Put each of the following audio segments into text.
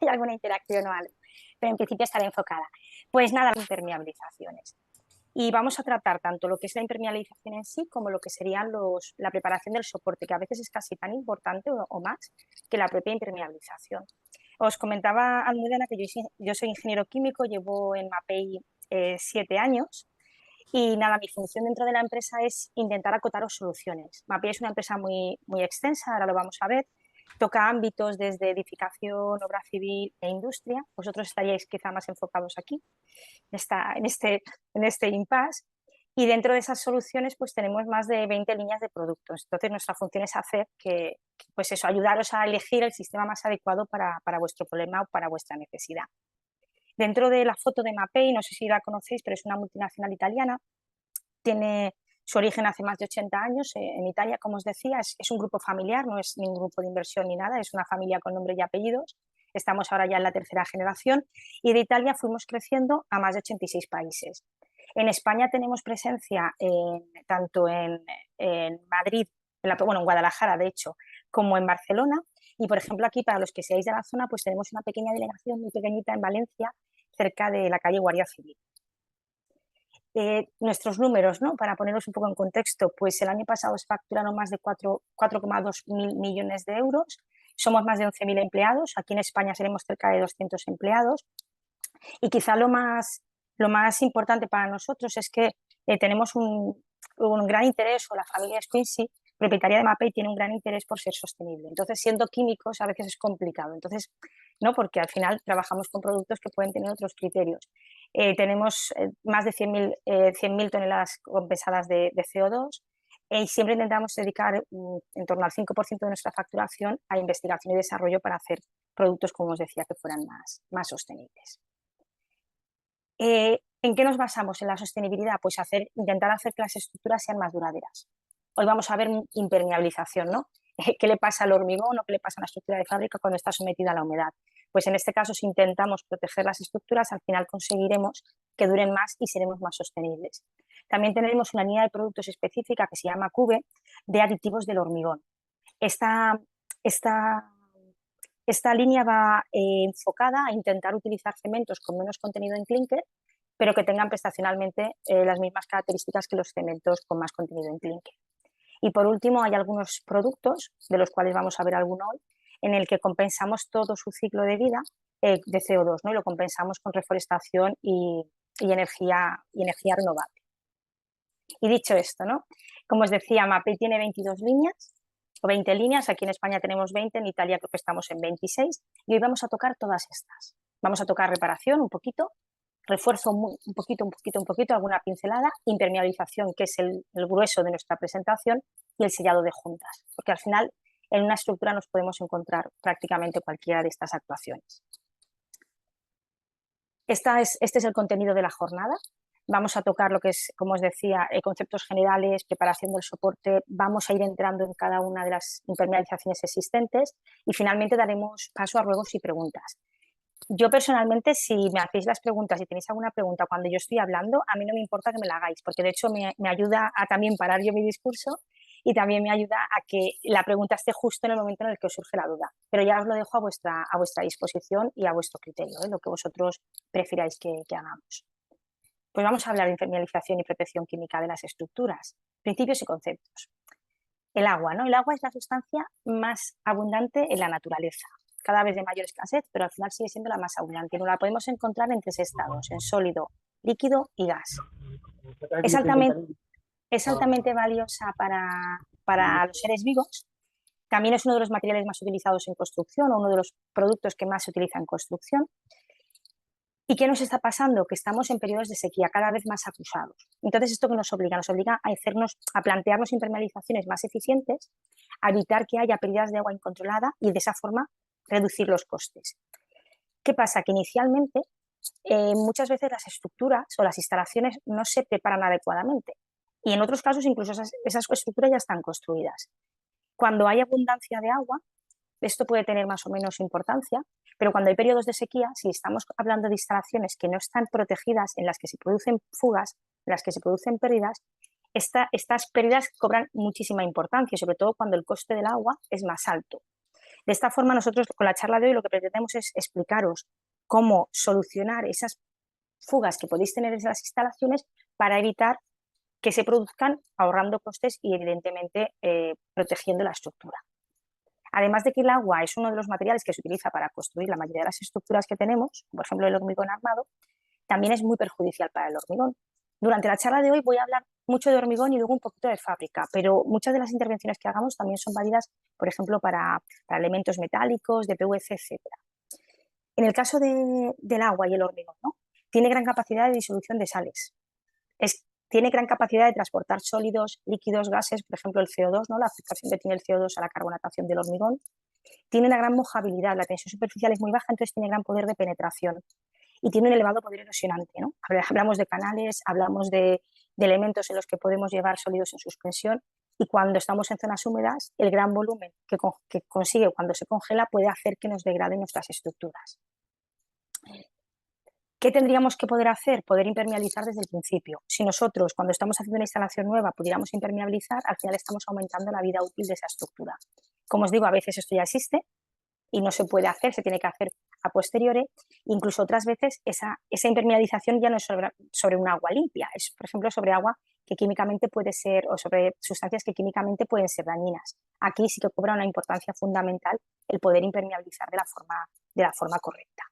hay alguna interacción o algo, pero en principio estará enfocada. Pues nada, impermeabilizaciones. Y vamos a tratar tanto lo que es la impermeabilización en sí como lo que serían la preparación del soporte, que a veces es casi tan importante o más que la propia impermeabilización. Os comentaba, Almudena, que yo soy ingeniero químico, llevo en MAPEI 7 años y nada, mi función dentro de la empresa es intentar acotaros soluciones. MAPEI es una empresa muy, muy extensa, ahora lo vamos a ver, toca ámbitos desde edificación, obra civil e industria. Vosotros estaríais quizá más enfocados aquí, en este impasse. Y dentro de esas soluciones pues tenemos más de 20 líneas de productos. Entonces nuestra función es hacer pues eso, ayudaros a elegir el sistema más adecuado para vuestro problema o para vuestra necesidad. Dentro de la foto de MAPEI, no sé si la conocéis, pero es una multinacional italiana, tiene su origen hace más de 80 años en Italia, como os decía, es un grupo familiar, no es ningún grupo de inversión ni nada, es una familia con nombre y apellidos. Estamos ahora ya en la tercera generación y de Italia fuimos creciendo a más de 86 países. En España tenemos presencia tanto en Madrid, en Guadalajara, de hecho, como en Barcelona. Y, por ejemplo, aquí, para los que seáis de la zona, pues tenemos una pequeña delegación muy pequeñita en Valencia, cerca de la calle Guardia Civil. Nuestros números, ¿no? Para ponerlos un poco en contexto, pues el año pasado se facturaron más de 4,2 mil millones de euros, somos más de 11.000 empleados, aquí en España seremos cerca de 200 empleados y quizá lo más importante para nosotros es que tenemos un gran interés, o la familia Squincy, propietaria de MAPEI, tiene un gran interés por ser sostenible. Entonces, siendo químicos a veces es complicado. Entonces, ¿no? Porque al final trabajamos con productos que pueden tener otros criterios. Tenemos más de 100.000 toneladas compensadas de CO2 y siempre intentamos dedicar en torno al 5% de nuestra facturación a investigación y desarrollo para hacer productos, como os decía, que fueran más sostenibles. ¿En qué nos basamos en la sostenibilidad? Pues intentar hacer que las estructuras sean más duraderas. Hoy vamos a ver impermeabilización, ¿no? ¿Qué le pasa al hormigón o qué le pasa a la estructura de fábrica cuando está sometida a la humedad? Pues en este caso, si intentamos proteger las estructuras, al final conseguiremos que duren más y seremos más sostenibles. También tenemos una línea de productos específica que se llama CUBE, de aditivos del hormigón. Esta línea va enfocada a intentar utilizar cementos con menos contenido en clínker, pero que tengan prestacionalmente las mismas características que los cementos con más contenido en clínker. Y por último, hay algunos productos, de los cuales vamos a ver alguno hoy, en el que compensamos todo su ciclo de vida de CO2, ¿no? Y lo compensamos con reforestación y energía renovable. Y dicho esto, ¿no? Como os decía, MAPEI tiene 22 líneas, o 20 líneas, aquí en España tenemos 20, en Italia creo que estamos en 26, y hoy vamos a tocar todas estas. Vamos a tocar reparación un poquito, refuerzo un poquito, alguna pincelada, impermeabilización, que es el grueso de nuestra presentación, y el sellado de juntas, porque al final en una estructura nos podemos encontrar prácticamente cualquiera de estas actuaciones. Este es el contenido de la jornada. Vamos a tocar lo que es, como os decía, conceptos generales, preparación del soporte, vamos a ir entrando en cada una de las impermeabilizaciones existentes y finalmente daremos paso a ruegos y preguntas. Yo personalmente, si me hacéis las preguntas y tenéis alguna pregunta cuando yo estoy hablando, a mí no me importa que me la hagáis, porque de hecho me ayuda a también parar yo mi discurso y también me ayuda a que la pregunta esté justo en el momento en el que os surge la duda. Pero ya os lo dejo a vuestra disposición y a vuestro criterio, lo que vosotros prefiráis que hagamos. Pues vamos a hablar de impermeabilización y protección química de las estructuras, principios y conceptos. El agua, ¿no? El agua es la sustancia más abundante en la naturaleza, cada vez de mayor escasez, pero al final sigue siendo la más abundante. No la podemos encontrar en 3 estados, en sólido, líquido y gas. Es altamente valiosa para los seres vivos. También es uno de los materiales más utilizados en construcción o uno de los productos que más se utiliza en construcción. ¿Y qué nos está pasando? Que estamos en periodos de sequía cada vez más acusados. Entonces, ¿esto qué nos obliga? Nos obliga a plantearnos impermeabilizaciones más eficientes, a evitar que haya pérdidas de agua incontrolada y de esa forma reducir los costes. ¿Qué pasa? Que inicialmente muchas veces las estructuras o las instalaciones no se preparan adecuadamente y en otros casos incluso esas estructuras ya están construidas. Cuando hay abundancia de agua, esto puede tener más o menos importancia, pero cuando hay periodos de sequía, si estamos hablando de instalaciones que no están protegidas, en las que se producen fugas, en las que se producen pérdidas, estas pérdidas cobran muchísima importancia, sobre todo cuando el coste del agua es más alto. De esta forma, nosotros con la charla de hoy lo que pretendemos es explicaros cómo solucionar esas fugas que podéis tener en las instalaciones para evitar que se produzcan ahorrando costes y, evidentemente, protegiendo la estructura. Además de que el agua es uno de los materiales que se utiliza para construir la mayoría de las estructuras que tenemos, por ejemplo el hormigón armado, también es muy perjudicial para el hormigón. Durante la charla de hoy voy a hablar mucho de hormigón y luego un poquito de fábrica, pero muchas de las intervenciones que hagamos también son válidas, por ejemplo, para elementos metálicos, de PVC, etc. En el caso del agua y el hormigón, ¿no? Tiene gran capacidad de disolución de sales. Tiene gran capacidad de transportar sólidos, líquidos, gases, por ejemplo el CO2, ¿no? La afectación que tiene el CO2 a la carbonatación del hormigón. Tiene una gran mojabilidad, la tensión superficial es muy baja, entonces tiene gran poder de penetración y tiene un elevado poder erosionante, ¿no? Hablamos de canales, hablamos de elementos en los que podemos llevar sólidos en suspensión, y cuando estamos en zonas húmedas, el gran volumen que consigue cuando se congela puede hacer que nos degraden nuestras estructuras. ¿Qué tendríamos que poder hacer? Poder impermeabilizar desde el principio. Si nosotros, cuando estamos haciendo una instalación nueva, pudiéramos impermeabilizar, al final estamos aumentando la vida útil de esa estructura. Como os digo, a veces esto ya existe y no se puede hacer, se tiene que hacer a posteriori. Incluso otras veces esa impermeabilización ya no es sobre un agua limpia, es, por ejemplo, sobre agua que químicamente puede ser, o sobre sustancias que químicamente pueden ser dañinas. Aquí sí que cobra una importancia fundamental el poder impermeabilizar de la forma correcta.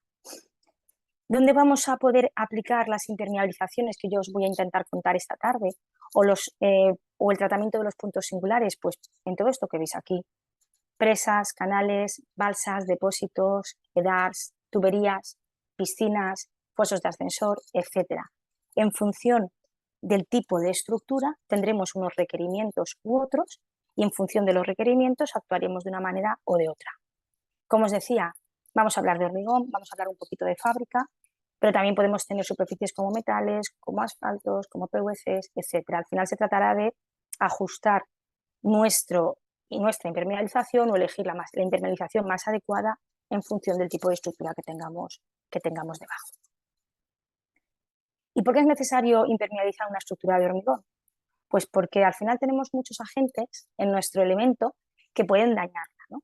¿Dónde vamos a poder aplicar las impermeabilizaciones que yo os voy a intentar contar esta tarde? O el tratamiento de los puntos singulares, pues en todo esto que veis aquí. Presas, canales, balsas, depósitos, EDARs, tuberías, piscinas, fosos de ascensor, etc. En función del tipo de estructura tendremos unos requerimientos u otros, y en función de los requerimientos actuaremos de una manera o de otra. Como os decía, vamos a hablar de hormigón, vamos a hablar un poquito de fábrica, pero también podemos tener superficies como metales, como asfaltos, como PVCs, etc. Al final se tratará de ajustar nuestra impermeabilización o elegir la impermeabilización más adecuada en función del tipo de estructura que tengamos debajo. ¿Y por qué es necesario impermeabilizar una estructura de hormigón? Pues porque al final tenemos muchos agentes en nuestro elemento que pueden dañarla, ¿no?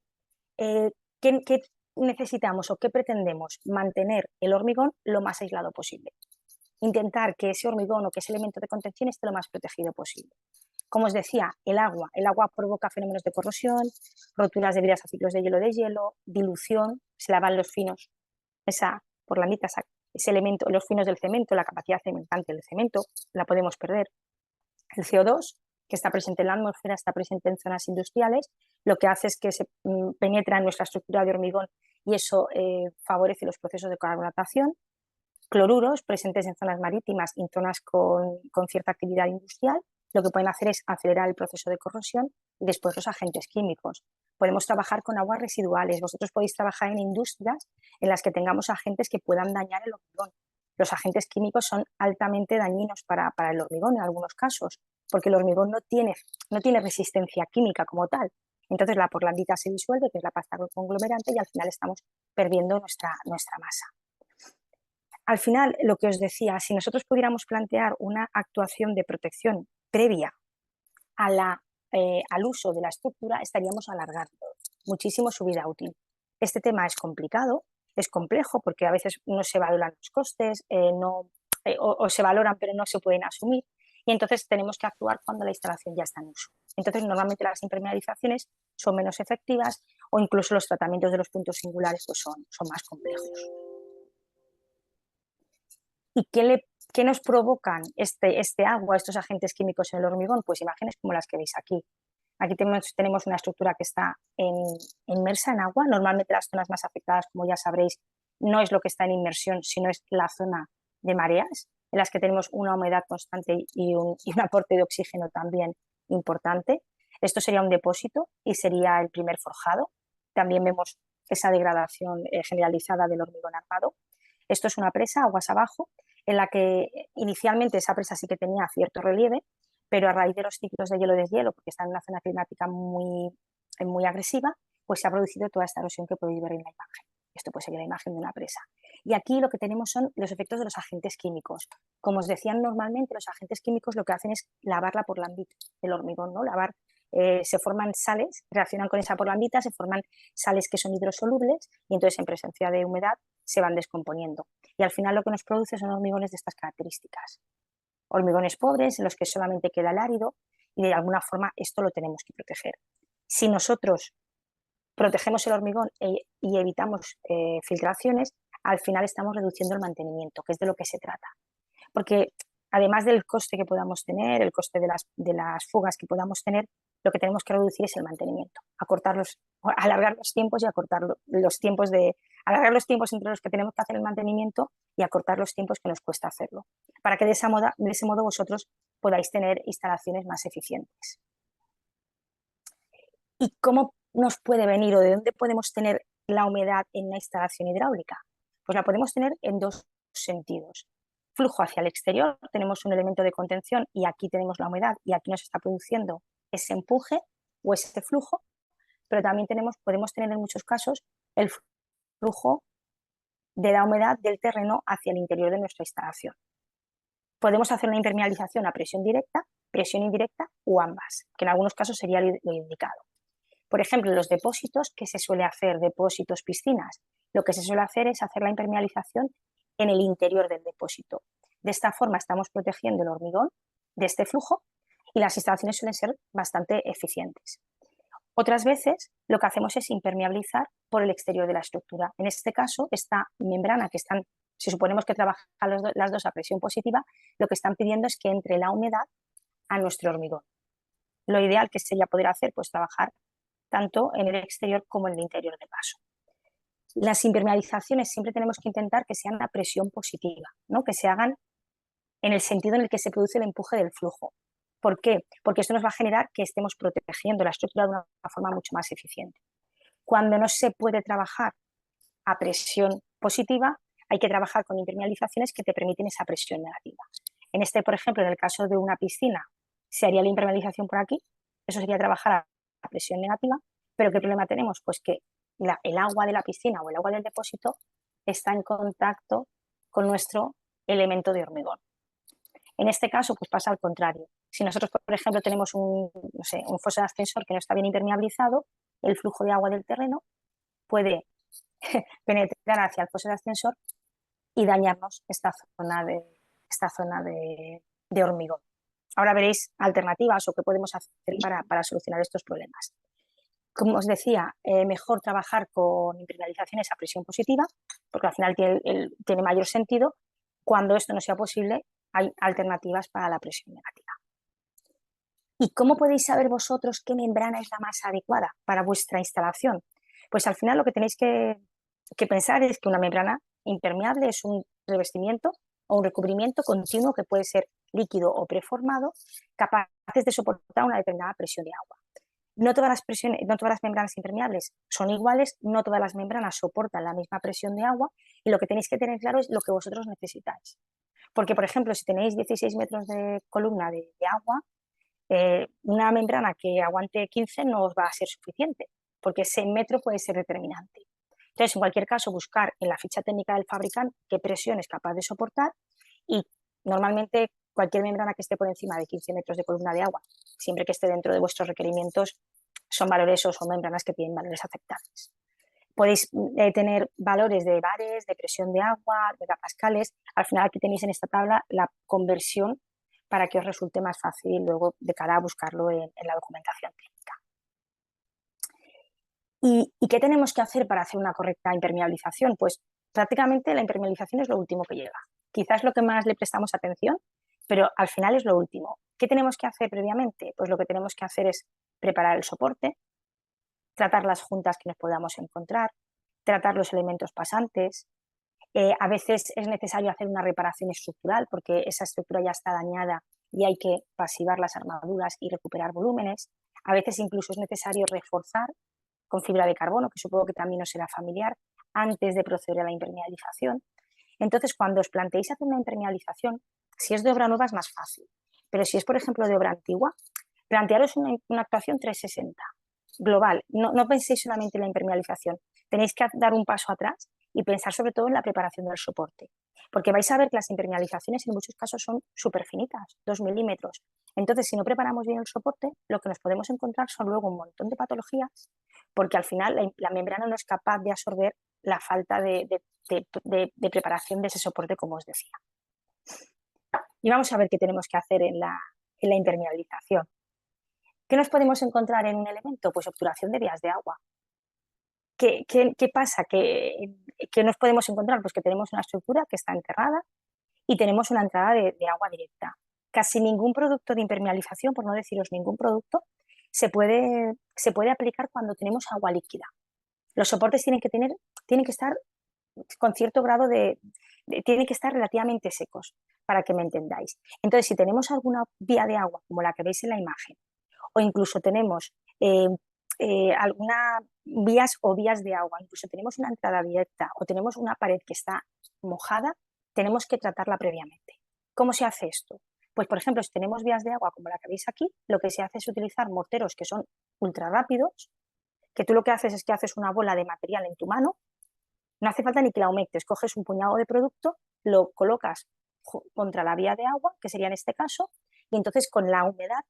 ¿Qué necesitamos o qué pretendemos? Mantener el hormigón lo más aislado posible. Intentar que ese hormigón o que ese elemento de contención esté lo más protegido posible. Como os decía, el agua provoca fenómenos de corrosión, roturas debidas a ciclos de hielo, dilución, se lavan los finos, por la mitad, ese elemento, los finos del cemento, la capacidad cementante del cemento, la podemos perder. El CO2, que está presente en la atmósfera, está presente en zonas industriales, lo que hace es que se penetra en nuestra estructura de hormigón y eso favorece los procesos de carbonatación. Cloruros presentes en zonas marítimas y en zonas con cierta actividad industrial, lo que pueden hacer es acelerar el proceso de corrosión. Y después los agentes químicos. Podemos trabajar con aguas residuales. Vosotros podéis trabajar en industrias en las que tengamos agentes que puedan dañar el hormigón. Los agentes químicos son altamente dañinos para el hormigón en algunos casos, porque el hormigón no tiene resistencia química como tal. Entonces la porlandita se disuelve, que es la pasta conglomerante, y al final estamos perdiendo nuestra masa. Al final, lo que os decía, si nosotros pudiéramos plantear una actuación de protección previa al uso de la estructura, estaríamos alargando muchísimo su vida útil. Este tema es complicado, es complejo, porque a veces no se valoran los costes, o se valoran pero no se pueden asumir, y entonces tenemos que actuar cuando la instalación ya está en uso. Entonces, normalmente las impermeabilizaciones son menos efectivas, o incluso los tratamientos de los puntos singulares pues son más complejos. ¿Y qué nos provocan este agua, estos agentes químicos en el hormigón? Pues imágenes como las que veis aquí. Aquí tenemos una estructura que está inmersa en agua. Normalmente las zonas más afectadas, como ya sabréis, no es lo que está en inmersión, sino es la zona de mareas, en las que tenemos una humedad constante y un aporte de oxígeno también importante. Esto sería un depósito y sería el primer forjado. También vemos esa degradación generalizada del hormigón armado. Esto es una presa, aguas abajo, en la que inicialmente esa presa sí que tenía cierto relieve, pero a raíz de los ciclos de hielo-deshielo, porque está en una zona climática muy agresiva, pues se ha producido toda esta erosión que podéis ver en la imagen. Esto pues sería la imagen de una presa. Y aquí lo que tenemos son los efectos de los agentes químicos. Como os decían, normalmente los agentes químicos lo que hacen es lavar la porlandita del hormigón, ¿no? Lavar se forman sales, reaccionan con esa porlandita, se forman sales que son hidrosolubles y entonces en presencia de humedad se van descomponiendo. Y al final lo que nos produce son hormigones de estas características. Hormigones pobres en los que solamente queda el árido y de alguna forma esto lo tenemos que proteger. Si nosotros protegemos el hormigón y evitamos filtraciones, al final estamos reduciendo el mantenimiento, que es de lo que se trata. Porque además del coste que podamos tener, el coste de las fugas que podamos tener, lo que tenemos que reducir es el mantenimiento, alargar los tiempos y acortar los tiempos alargar los tiempos entre los que tenemos que hacer el mantenimiento y acortar los tiempos que nos cuesta hacerlo, para que de ese modo vosotros podáis tener instalaciones más eficientes. ¿Y cómo nos puede venir o de dónde podemos tener la humedad en una instalación hidráulica? Pues la podemos tener en dos sentidos. Flujo hacia el exterior, tenemos un elemento de contención y aquí tenemos la humedad y aquí nos está produciendo ese empuje o ese flujo, pero también podemos tener en muchos casos el flujo de la humedad del terreno hacia el interior de nuestra instalación. Podemos hacer una impermeabilización a presión directa, presión indirecta o ambas, que en algunos casos sería lo indicado. Por ejemplo, en los depósitos, ¿qué se suele hacer? Depósitos, piscinas. Lo que se suele hacer es hacer la impermeabilización en el interior del depósito. De esta forma estamos protegiendo el hormigón de este flujo y las instalaciones suelen ser bastante eficientes. Otras veces lo que hacemos es impermeabilizar por el exterior de la estructura. En este caso, esta membrana si suponemos que trabajan las dos a presión positiva, lo que están pidiendo es que entre la humedad a nuestro hormigón. Lo ideal que sería poder hacer, pues trabajar tanto en el exterior como en el interior de paso. Las impermeabilizaciones siempre tenemos que intentar que sean a presión positiva, ¿no? Que se hagan en el sentido en el que se produce el empuje del flujo. ¿Por qué? Porque esto nos va a generar que estemos protegiendo la estructura de una forma mucho más eficiente. Cuando no se puede trabajar a presión positiva, hay que trabajar con impermeabilizaciones que te permiten esa presión negativa. Por ejemplo, en el caso de una piscina, se haría la impermeabilización por aquí, eso sería trabajar a presión negativa, pero ¿qué problema tenemos? Pues que el agua de la piscina o el agua del depósito está en contacto con nuestro elemento de hormigón. En este caso, pues pasa al contrario. Si nosotros, por ejemplo, tenemos un foso de ascensor que no está bien impermeabilizado, el flujo de agua del terreno puede penetrar hacia el foso de ascensor y dañarnos esta zona de hormigón. Ahora veréis alternativas o qué podemos hacer para solucionar estos problemas. Como os decía, mejor trabajar con impermeabilizaciones a presión positiva, porque al final tiene mayor sentido. Cuando esto no sea posible, hay alternativas para la presión negativa. ¿Y cómo podéis saber vosotros qué membrana es la más adecuada para vuestra instalación? Pues al final lo que tenéis que pensar es que una membrana impermeable es un revestimiento o un recubrimiento continuo que puede ser líquido o preformado, capaces de soportar una determinada presión de agua. No todas las membranas impermeables son iguales, no todas las membranas soportan la misma presión de agua y lo que tenéis que tener claro es lo que vosotros necesitáis. Porque, por ejemplo, si tenéis 16 metros de columna de agua, una membrana que aguante 15 no os va a ser suficiente, porque ese metro puede ser determinante. Entonces, en cualquier caso, buscar en la ficha técnica del fabricante qué presión es capaz de soportar y normalmente cualquier membrana que esté por encima de 15 metros de columna de agua, siempre que esté dentro de vuestros requerimientos, son valores o son membranas que tienen valores aceptables. Podéis tener valores de bares, de presión de agua, megapascales. Al final aquí tenéis en esta tabla la conversión para que os resulte más fácil luego de cara a buscarlo en la documentación técnica. ¿Y qué tenemos que hacer para hacer una correcta impermeabilización? Pues prácticamente la impermeabilización es lo último que llega. Quizás lo que más le prestamos atención, pero al final es lo último. ¿Qué tenemos que hacer previamente? Pues lo que tenemos que hacer es preparar el soporte, tratar las juntas que nos podamos encontrar, tratar los elementos pasantes. A veces es necesario hacer una reparación estructural porque esa estructura ya está dañada y hay que pasivar las armaduras y recuperar volúmenes. A veces incluso es necesario reforzar con fibra de carbono, que supongo que también os será familiar, antes de proceder a la impermeabilización. Entonces, cuando os planteéis hacer una impermeabilización, si es de obra nueva es más fácil, pero si es, por ejemplo, de obra antigua, plantearos una actuación 360, global. No penséis solamente en la impermeabilización, tenéis que dar un paso atrás y pensar sobre todo en la preparación del soporte. Porque vais a ver que las impermeabilizaciones en muchos casos son súper finitas, 2 milímetros. Entonces, si no preparamos bien el soporte, lo que nos podemos encontrar son luego un montón de patologías, porque al final la membrana no es capaz de absorber la falta de preparación de ese soporte, como os decía. Y vamos a ver qué tenemos que hacer en la impermeabilización. ¿Qué nos podemos encontrar en un elemento? Pues obturación de vías de agua. ¿Qué pasa? ¿Qué nos podemos encontrar? Pues que tenemos una estructura que está enterrada y tenemos una entrada de agua directa. Casi ningún producto de impermeabilización, por no deciros ningún producto, se puede aplicar cuando tenemos agua líquida. Los soportes tienen que estar con cierto grado tienen que estar relativamente secos, para que me entendáis. Entonces, si tenemos alguna vía de agua, como la que veis en la imagen, o incluso tenemos algunas vías de agua, incluso tenemos una entrada directa o tenemos una pared que está mojada, tenemos que tratarla previamente. ¿Cómo se hace esto? Pues, por ejemplo, si tenemos vías de agua como la que veis aquí, lo que se hace es utilizar morteros que son ultra rápidos, que tú lo que haces es que haces una bola de material en tu mano, no hace falta ni que la humectes, coges un puñado de producto, lo colocas contra la vía de agua, que sería en este caso, y entonces con la humedad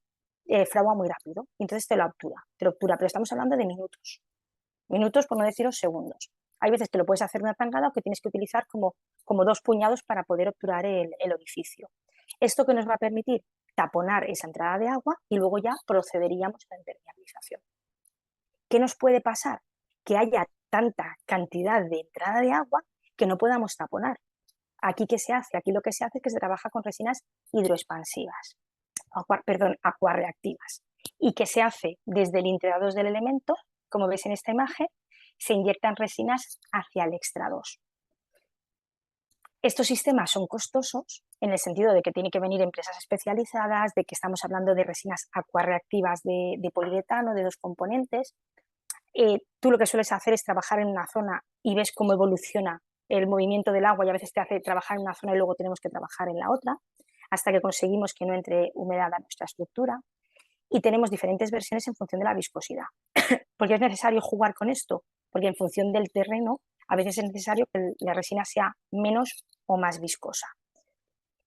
fragua muy rápido, y entonces te lo obtura, pero estamos hablando de minutos por no deciros segundos. Hay veces que lo puedes hacer una tangada o que tienes que utilizar como 2 puñados para poder obturar el orificio. ¿Esto que nos va a permitir? Taponar esa entrada de agua y luego ya procederíamos a la impermeabilización. ¿Qué nos puede pasar? Que haya tanta cantidad de entrada de agua que no podamos taponar. ¿Aquí qué se hace? Aquí lo que se hace es que se trabaja con resinas hidroexpansivas, acuarreactivas. ¿Y qué se hace? Desde el intra 2 del elemento, como veis en esta imagen, se inyectan resinas hacia el extra 2. Estos sistemas son costosos en el sentido de que tienen que venir empresas especializadas, de que estamos hablando de resinas acuarreactivas de poliuretano, de 2 componentes. Tú lo que sueles hacer es trabajar en una zona y ves cómo evoluciona el movimiento del agua y a veces te hace trabajar en una zona y luego tenemos que trabajar en la otra, hasta que conseguimos que no entre humedad a nuestra estructura. Y tenemos diferentes versiones en función de la viscosidad. ¿Por qué es necesario jugar con esto? Porque en función del terreno, a veces es necesario que la resina sea menos o más viscosa.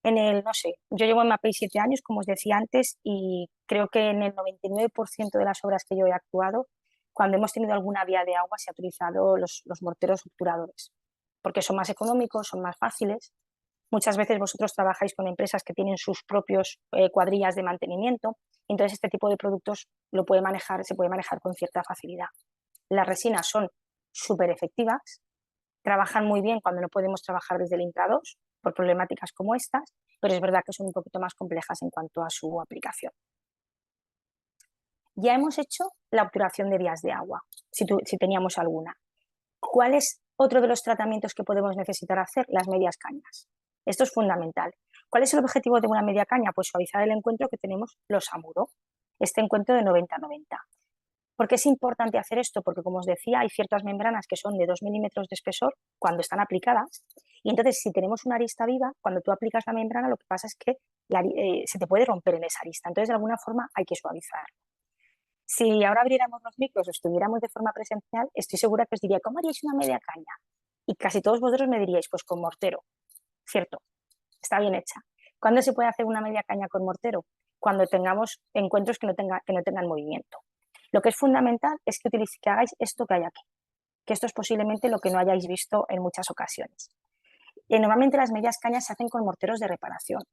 Yo llevo en MAPEI 7 años, como os decía antes, y creo que en el 99% de las obras que yo he actuado, cuando hemos tenido alguna vía de agua, se ha utilizado los morteros obturadores, porque son más económicos, son más fáciles. Muchas veces vosotros trabajáis con empresas que tienen sus propios cuadrillas de mantenimiento, entonces este tipo de productos se puede manejar con cierta facilidad. Las resinas son súper efectivas, trabajan muy bien cuando no podemos trabajar desde el intra 2 por problemáticas como estas, pero es verdad que son un poquito más complejas en cuanto a su aplicación. Ya hemos hecho la obturación de vías de agua, si teníamos alguna. ¿Cuál es otro de los tratamientos que podemos necesitar hacer? Las medias cañas. Esto es fundamental. ¿Cuál es el objetivo de una media caña? Pues suavizar el encuentro que tenemos los Amuro, este encuentro de 90-90. ¿Por qué es importante hacer esto? Porque, como os decía, hay ciertas membranas que son de 2 milímetros de espesor cuando están aplicadas, y entonces si tenemos una arista viva, cuando tú aplicas la membrana, lo que pasa es que se te puede romper en esa arista. Entonces, de alguna forma, hay que suavizar. Si ahora abriéramos los micros o estuviéramos de forma presencial, estoy segura que os diría, ¿cómo haríais una media caña? Y casi todos vosotros me diríais, pues con mortero. Cierto, está bien hecha. ¿Cuándo se puede hacer una media caña con mortero? Cuando tengamos encuentros que no tengan movimiento. Lo que es fundamental es que hagáis esto que hay aquí, que esto es posiblemente lo que no hayáis visto en muchas ocasiones. Normalmente las medias cañas se hacen con morteros de reparación.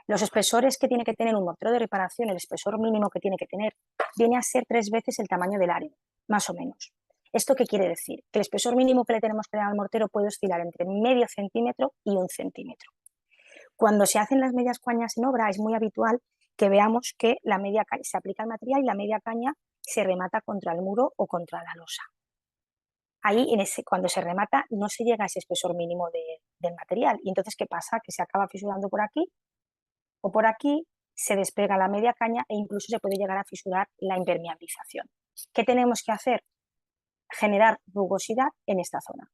Los espesores que tiene que tener un mortero de reparación, el espesor mínimo que tiene que tener, viene a ser 3 veces el tamaño del área, más o menos. ¿Esto qué quiere decir? Que el espesor mínimo que le tenemos que dar al mortero puede oscilar entre medio centímetro y 1 centímetro. Cuando se hacen las medias cañas en obra es muy habitual que veamos que la media caña, se aplica el material y la media caña se remata contra el muro o contra la losa. Ahí, cuando se remata, no se llega a ese espesor mínimo del material. Y entonces, ¿qué pasa? Que se acaba fisurando por aquí o por aquí, se despega la media caña e incluso se puede llegar a fisurar la impermeabilización. ¿Qué tenemos que hacer? Generar rugosidad en esta zona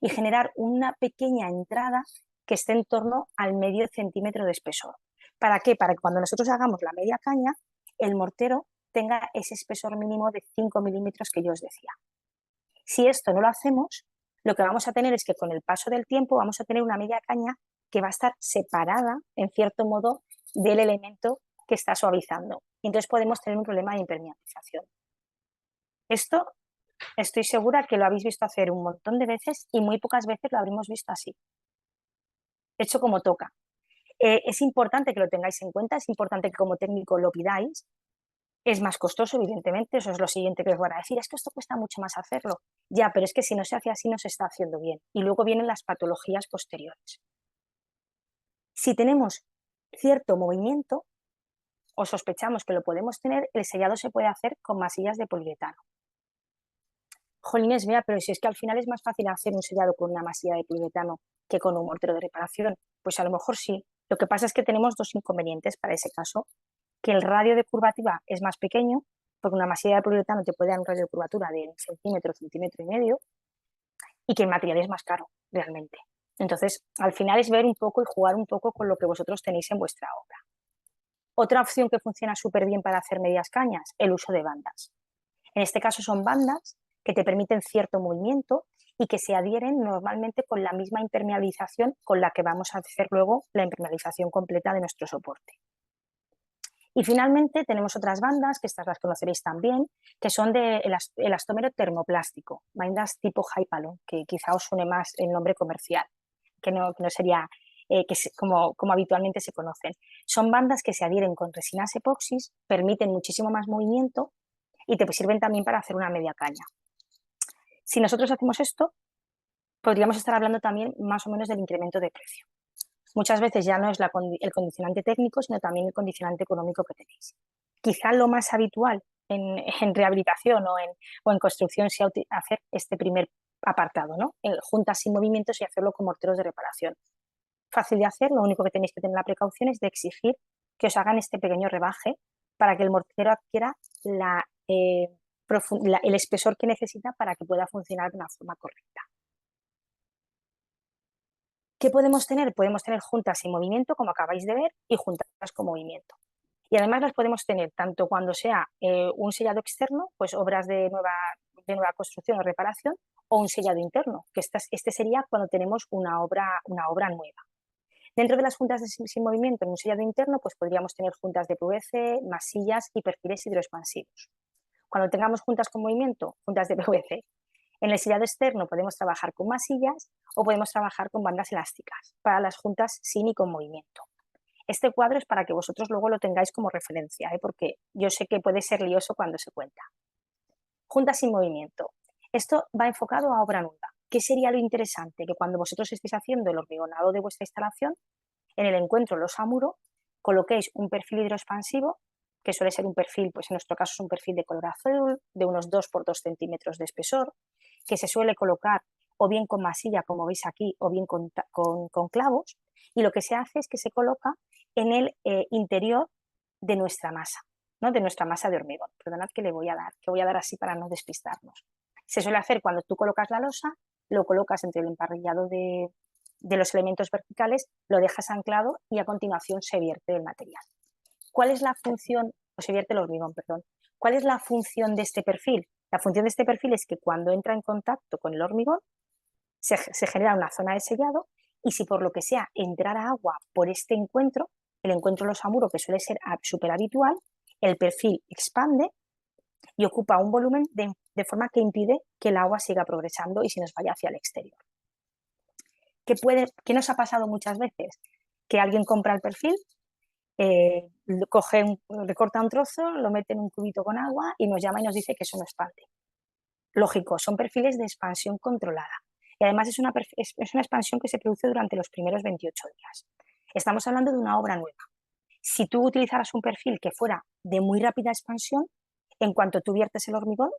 y generar una pequeña entrada que esté en torno al medio centímetro de espesor. ¿Para qué? Para que cuando nosotros hagamos la media caña, el mortero tenga ese espesor mínimo de 5 milímetros que yo os decía. Si esto no lo hacemos, lo que vamos a tener es que con el paso del tiempo vamos a tener una media caña que va a estar separada, en cierto modo, del elemento que está suavizando. Y entonces podemos tener un problema de impermeabilización. Esto estoy segura que lo habéis visto hacer un montón de veces y muy pocas veces lo habremos visto así, hecho como toca. Es importante que lo tengáis en cuenta, es importante que como técnico lo pidáis. Es más costoso, evidentemente, eso es lo siguiente que os van a decir, es que esto cuesta mucho más hacerlo. Ya, pero es que si no se hace así no se está haciendo bien. Y luego vienen las patologías posteriores. Si tenemos cierto movimiento o sospechamos que lo podemos tener, el sellado se puede hacer con masillas de poliuretano. Jolines, vea, pero si es que al final es más fácil hacer un sellado con una masilla de poliuretano que con un mortero de reparación, pues a lo mejor sí. Lo que pasa es que tenemos dos inconvenientes para ese caso, que el radio de curvatura es más pequeño, porque una masilla de poliuretano te puede dar un radio de curvatura de 1 centímetro, centímetro y medio, y que el material es más caro, realmente. Entonces, al final es ver un poco y jugar un poco con lo que vosotros tenéis en vuestra obra. Otra opción que funciona súper bien para hacer medias cañas, el uso de bandas. En este caso son bandas que te permiten cierto movimiento y que se adhieren normalmente con la misma impermeabilización con la que vamos a hacer luego la impermeabilización completa de nuestro soporte. Y finalmente tenemos otras bandas, que estas las conoceréis también, que son de elastómero termoplástico, bandas tipo Hypalon, que quizá os suene más el nombre comercial, que no sería como habitualmente se conocen. Son bandas que se adhieren con resinas epoxis, permiten muchísimo más movimiento y te sirven también para hacer una media caña. Si nosotros hacemos esto, podríamos estar hablando también más o menos del incremento de precio. Muchas veces ya no es el condicionante técnico, sino también el condicionante económico que tenéis. Quizá lo más habitual en rehabilitación o en construcción sea hacer este primer apartado, ¿no? Juntas sin movimientos y hacerlo con morteros de reparación. Fácil de hacer, lo único que tenéis que tener la precaución es de exigir que os hagan este pequeño rebaje para que el mortero adquiera el espesor que necesita para que pueda funcionar de una forma correcta. ¿Qué podemos tener? Podemos tener juntas sin movimiento, como acabáis de ver, y juntas con movimiento. Y además las podemos tener tanto cuando sea un sellado externo, pues obras de nueva construcción o reparación, o un sellado interno, que este sería cuando tenemos una obra nueva. Dentro de las juntas sin movimiento en un sellado interno, pues podríamos tener juntas de PVC, masillas y perfiles hidroexpansivos. Cuando tengamos juntas con movimiento, juntas de PVC. En el sellado externo podemos trabajar con masillas o podemos trabajar con bandas elásticas para las juntas sin y con movimiento. Este cuadro es para que vosotros luego lo tengáis como referencia, porque yo sé que puede ser lioso cuando se cuenta. Juntas sin movimiento. Esto va enfocado a obra nueva. ¿Qué sería lo interesante? Que cuando vosotros estéis haciendo el hormigonado de vuestra instalación, en el encuentro losa-muro, coloquéis un perfil hidroexpansivo, que suele ser un perfil, pues en nuestro caso es un perfil de color azul, de unos 2 por 2 centímetros de espesor, que se suele colocar o bien con masilla, como veis aquí, o bien con clavos, y lo que se hace es que se coloca en el interior de nuestra masa, ¿no? De nuestra masa de hormigón. Perdonad que voy a dar así para no despistarnos. Se suele hacer cuando tú colocas la losa, lo colocas entre el emparrillado de los elementos verticales, lo dejas anclado y a continuación se vierte el material. ¿Cuál es la función, o se vierte el hormigón, perdón? ¿Cuál es la función de este perfil? La función de este perfil es que cuando entra en contacto con el hormigón se genera una zona de sellado y si por lo que sea entrara agua por este encuentro, el encuentro losa-muro que suele ser súper habitual, el perfil expande y ocupa un volumen de forma que impide que el agua siga progresando y se nos vaya hacia el exterior. ¿Qué nos ha pasado muchas veces? Que alguien compra el perfil, recorta un trozo, lo mete en un cubito con agua y nos llama y nos dice que eso no expande. Lógico, son perfiles de expansión controlada. Y además es una expansión que se produce durante los primeros 28 días. Estamos hablando de una obra nueva. Si tú utilizaras un perfil que fuera de muy rápida expansión, en cuanto tú viertes el hormigón,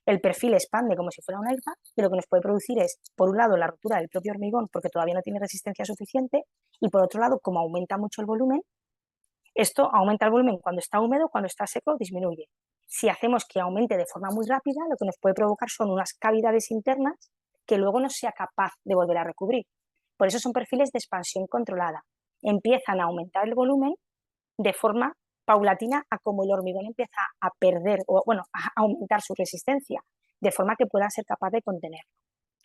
el perfil expande como si fuera un airbag y lo que nos puede producir es, por un lado, la rotura del propio hormigón porque todavía no tiene resistencia suficiente y, por otro lado, como aumenta mucho el volumen, esto aumenta el volumen cuando está húmedo, cuando está seco disminuye. Si hacemos que aumente de forma muy rápida, lo que nos puede provocar son unas cavidades internas que luego no sea capaz de volver a recubrir. Por eso son perfiles de expansión controlada. Empiezan a aumentar el volumen de forma paulatina a como el hormigón empieza a perder, a aumentar su resistencia, de forma que pueda ser capaz de contenerlo.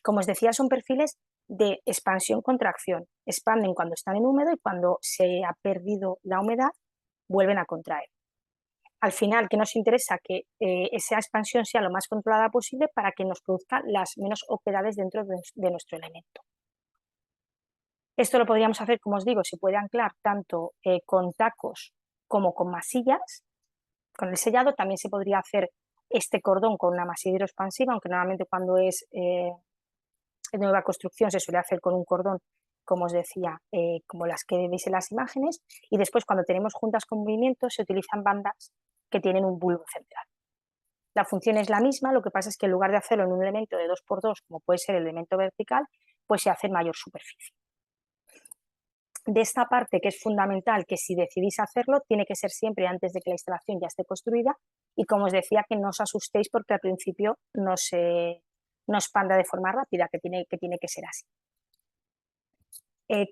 Como os decía, son perfiles de expansión-contracción. Expanden cuando están en húmedo y cuando se ha perdido la humedad vuelven a contraer. Al final, ¿qué nos interesa? Que esa expansión sea lo más controlada posible para que nos produzca las menos oquedades dentro de nuestro elemento. Esto lo podríamos hacer, como os digo, se puede anclar tanto con tacos como con masillas. Con el sellado también se podría hacer este cordón con una masilla hidroexpansiva, aunque normalmente cuando es de nueva construcción se suele hacer con un cordón, como os decía, como las que veis en las imágenes, y después cuando tenemos juntas con movimiento se utilizan bandas que tienen un bulbo central. La función es la misma, lo que pasa es que en lugar de hacerlo en un elemento de 2x2, como puede ser el elemento vertical, pues se hace en mayor superficie. De esta parte, que es fundamental, que si decidís hacerlo, tiene que ser siempre antes de que la instalación ya esté construida, y como os decía, que no os asustéis porque al principio no expanda de forma rápida, que tiene que ser así.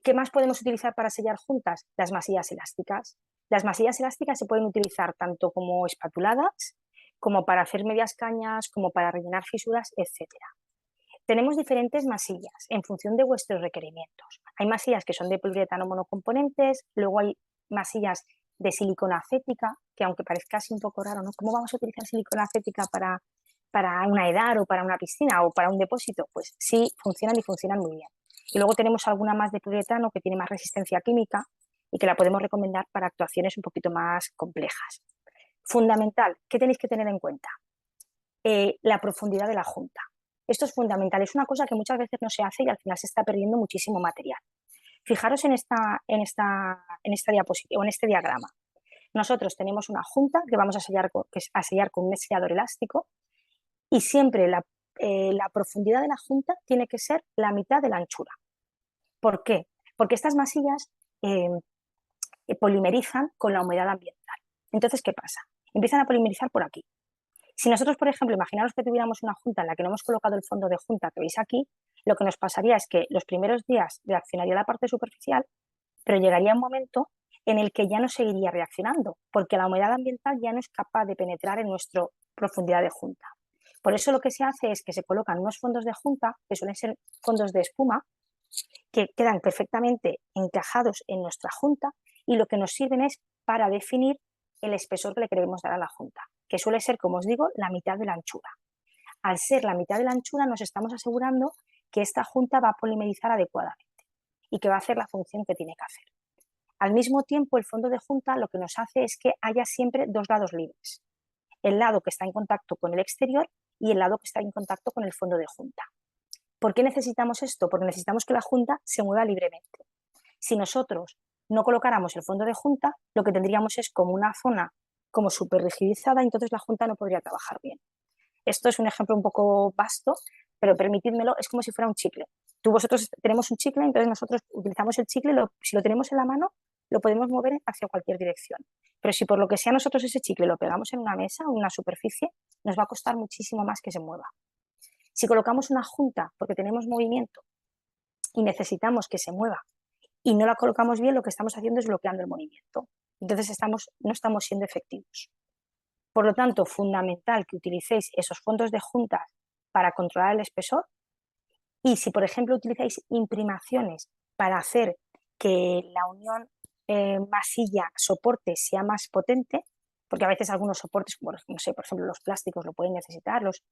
¿Qué más podemos utilizar para sellar juntas? Las masillas elásticas. Las masillas elásticas se pueden utilizar tanto como espatuladas, como para hacer medias cañas, como para rellenar fisuras, etc. Tenemos diferentes masillas en función de vuestros requerimientos. Hay masillas que son de poliuretano monocomponentes, luego hay masillas de silicona acética, que aunque parezca así un poco raro, ¿no? ¿Cómo vamos a utilizar silicona acética para una edar o para una piscina o para un depósito? Pues sí, funcionan y funcionan muy bien. Y luego tenemos alguna más de poliuretano que tiene más resistencia química y que la podemos recomendar para actuaciones un poquito más complejas. Fundamental, ¿qué tenéis que tener en cuenta? La profundidad de la junta. Esto es fundamental, es una cosa que muchas veces no se hace y al final se está perdiendo muchísimo material. Fijaros en esta diapositiva o en este diagrama. Nosotros tenemos una junta que vamos a sellar con un sellador elástico y siempre la profundidad de la junta tiene que ser la mitad de la anchura. ¿Por qué? Porque estas masillas polimerizan con la humedad ambiental. Entonces, ¿qué pasa? Empiezan a polimerizar por aquí. Si nosotros, por ejemplo, imaginaros que tuviéramos una junta en la que no hemos colocado el fondo de junta que veis aquí, lo que nos pasaría es que los primeros días reaccionaría la parte superficial, pero llegaría un momento en el que ya no seguiría reaccionando, porque la humedad ambiental ya no es capaz de penetrar en nuestra profundidad de junta. Por eso lo que se hace es que se colocan unos fondos de junta, que suelen ser fondos de espuma, que quedan perfectamente encajados en nuestra junta y lo que nos sirven es para definir el espesor que le queremos dar a la junta, que suele ser, como os digo, la mitad de la anchura. Al ser la mitad de la anchura nos estamos asegurando que esta junta va a polimerizar adecuadamente y que va a hacer la función que tiene que hacer. Al mismo tiempo, el fondo de junta lo que nos hace es que haya siempre dos lados libres. El lado que está en contacto con el exterior y el lado que está en contacto con el fondo de junta. ¿Por qué necesitamos esto? Porque necesitamos que la junta se mueva libremente. Si nosotros no colocáramos el fondo de junta, lo que tendríamos es como una zona como súper rigidizada, entonces la junta no podría trabajar bien. Esto es un ejemplo un poco vasto, pero permitidmelo, es como si fuera un chicle. Vosotros tenemos un chicle, entonces nosotros utilizamos el chicle, si lo tenemos en la mano, lo podemos mover hacia cualquier dirección. Pero si por lo que sea nosotros ese chicle lo pegamos en una mesa o en una superficie, nos va a costar muchísimo más que se mueva. Si colocamos una junta porque tenemos movimiento y necesitamos que se mueva y no la colocamos bien, lo que estamos haciendo es bloqueando el movimiento. Entonces no estamos siendo efectivos. Por lo tanto, fundamental que utilicéis esos fondos de juntas para controlar el espesor y si, por ejemplo, utilizáis imprimaciones para hacer que la unión masilla-soporte sea más potente, porque a veces algunos soportes, como no sé, por ejemplo, los plásticos lo pueden necesitar, los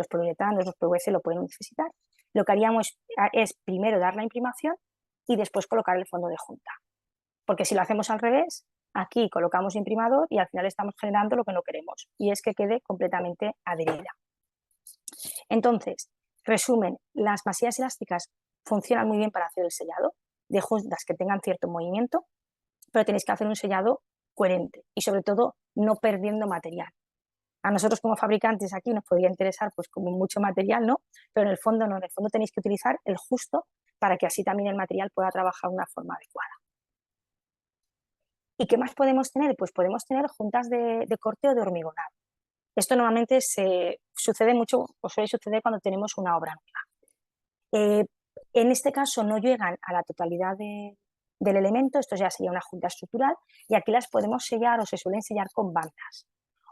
poliuretanos, los PVC lo pueden necesitar, lo que haríamos es primero dar la imprimación y después colocar el fondo de junta. Porque si lo hacemos al revés, aquí colocamos imprimador y al final estamos generando lo que no queremos y es que quede completamente adherida. Entonces, resumen, las masillas elásticas funcionan muy bien para hacer el sellado de juntas que tengan cierto movimiento, pero tenéis que hacer un sellado coherente y sobre todo no perdiendo material. A nosotros como fabricantes aquí nos podría interesar pues como mucho material, ¿no? Pero en el fondo no, en el fondo tenéis que utilizar el justo para que así también el material pueda trabajar de una forma adecuada. ¿Y qué más podemos tener? Pues podemos tener juntas de corte o de hormigonado. Esto normalmente sucede mucho o suele suceder cuando tenemos una obra nueva. En este caso no llegan a la totalidad del elemento, esto ya sería una junta estructural y aquí las podemos sellar o se suelen sellar con bandas.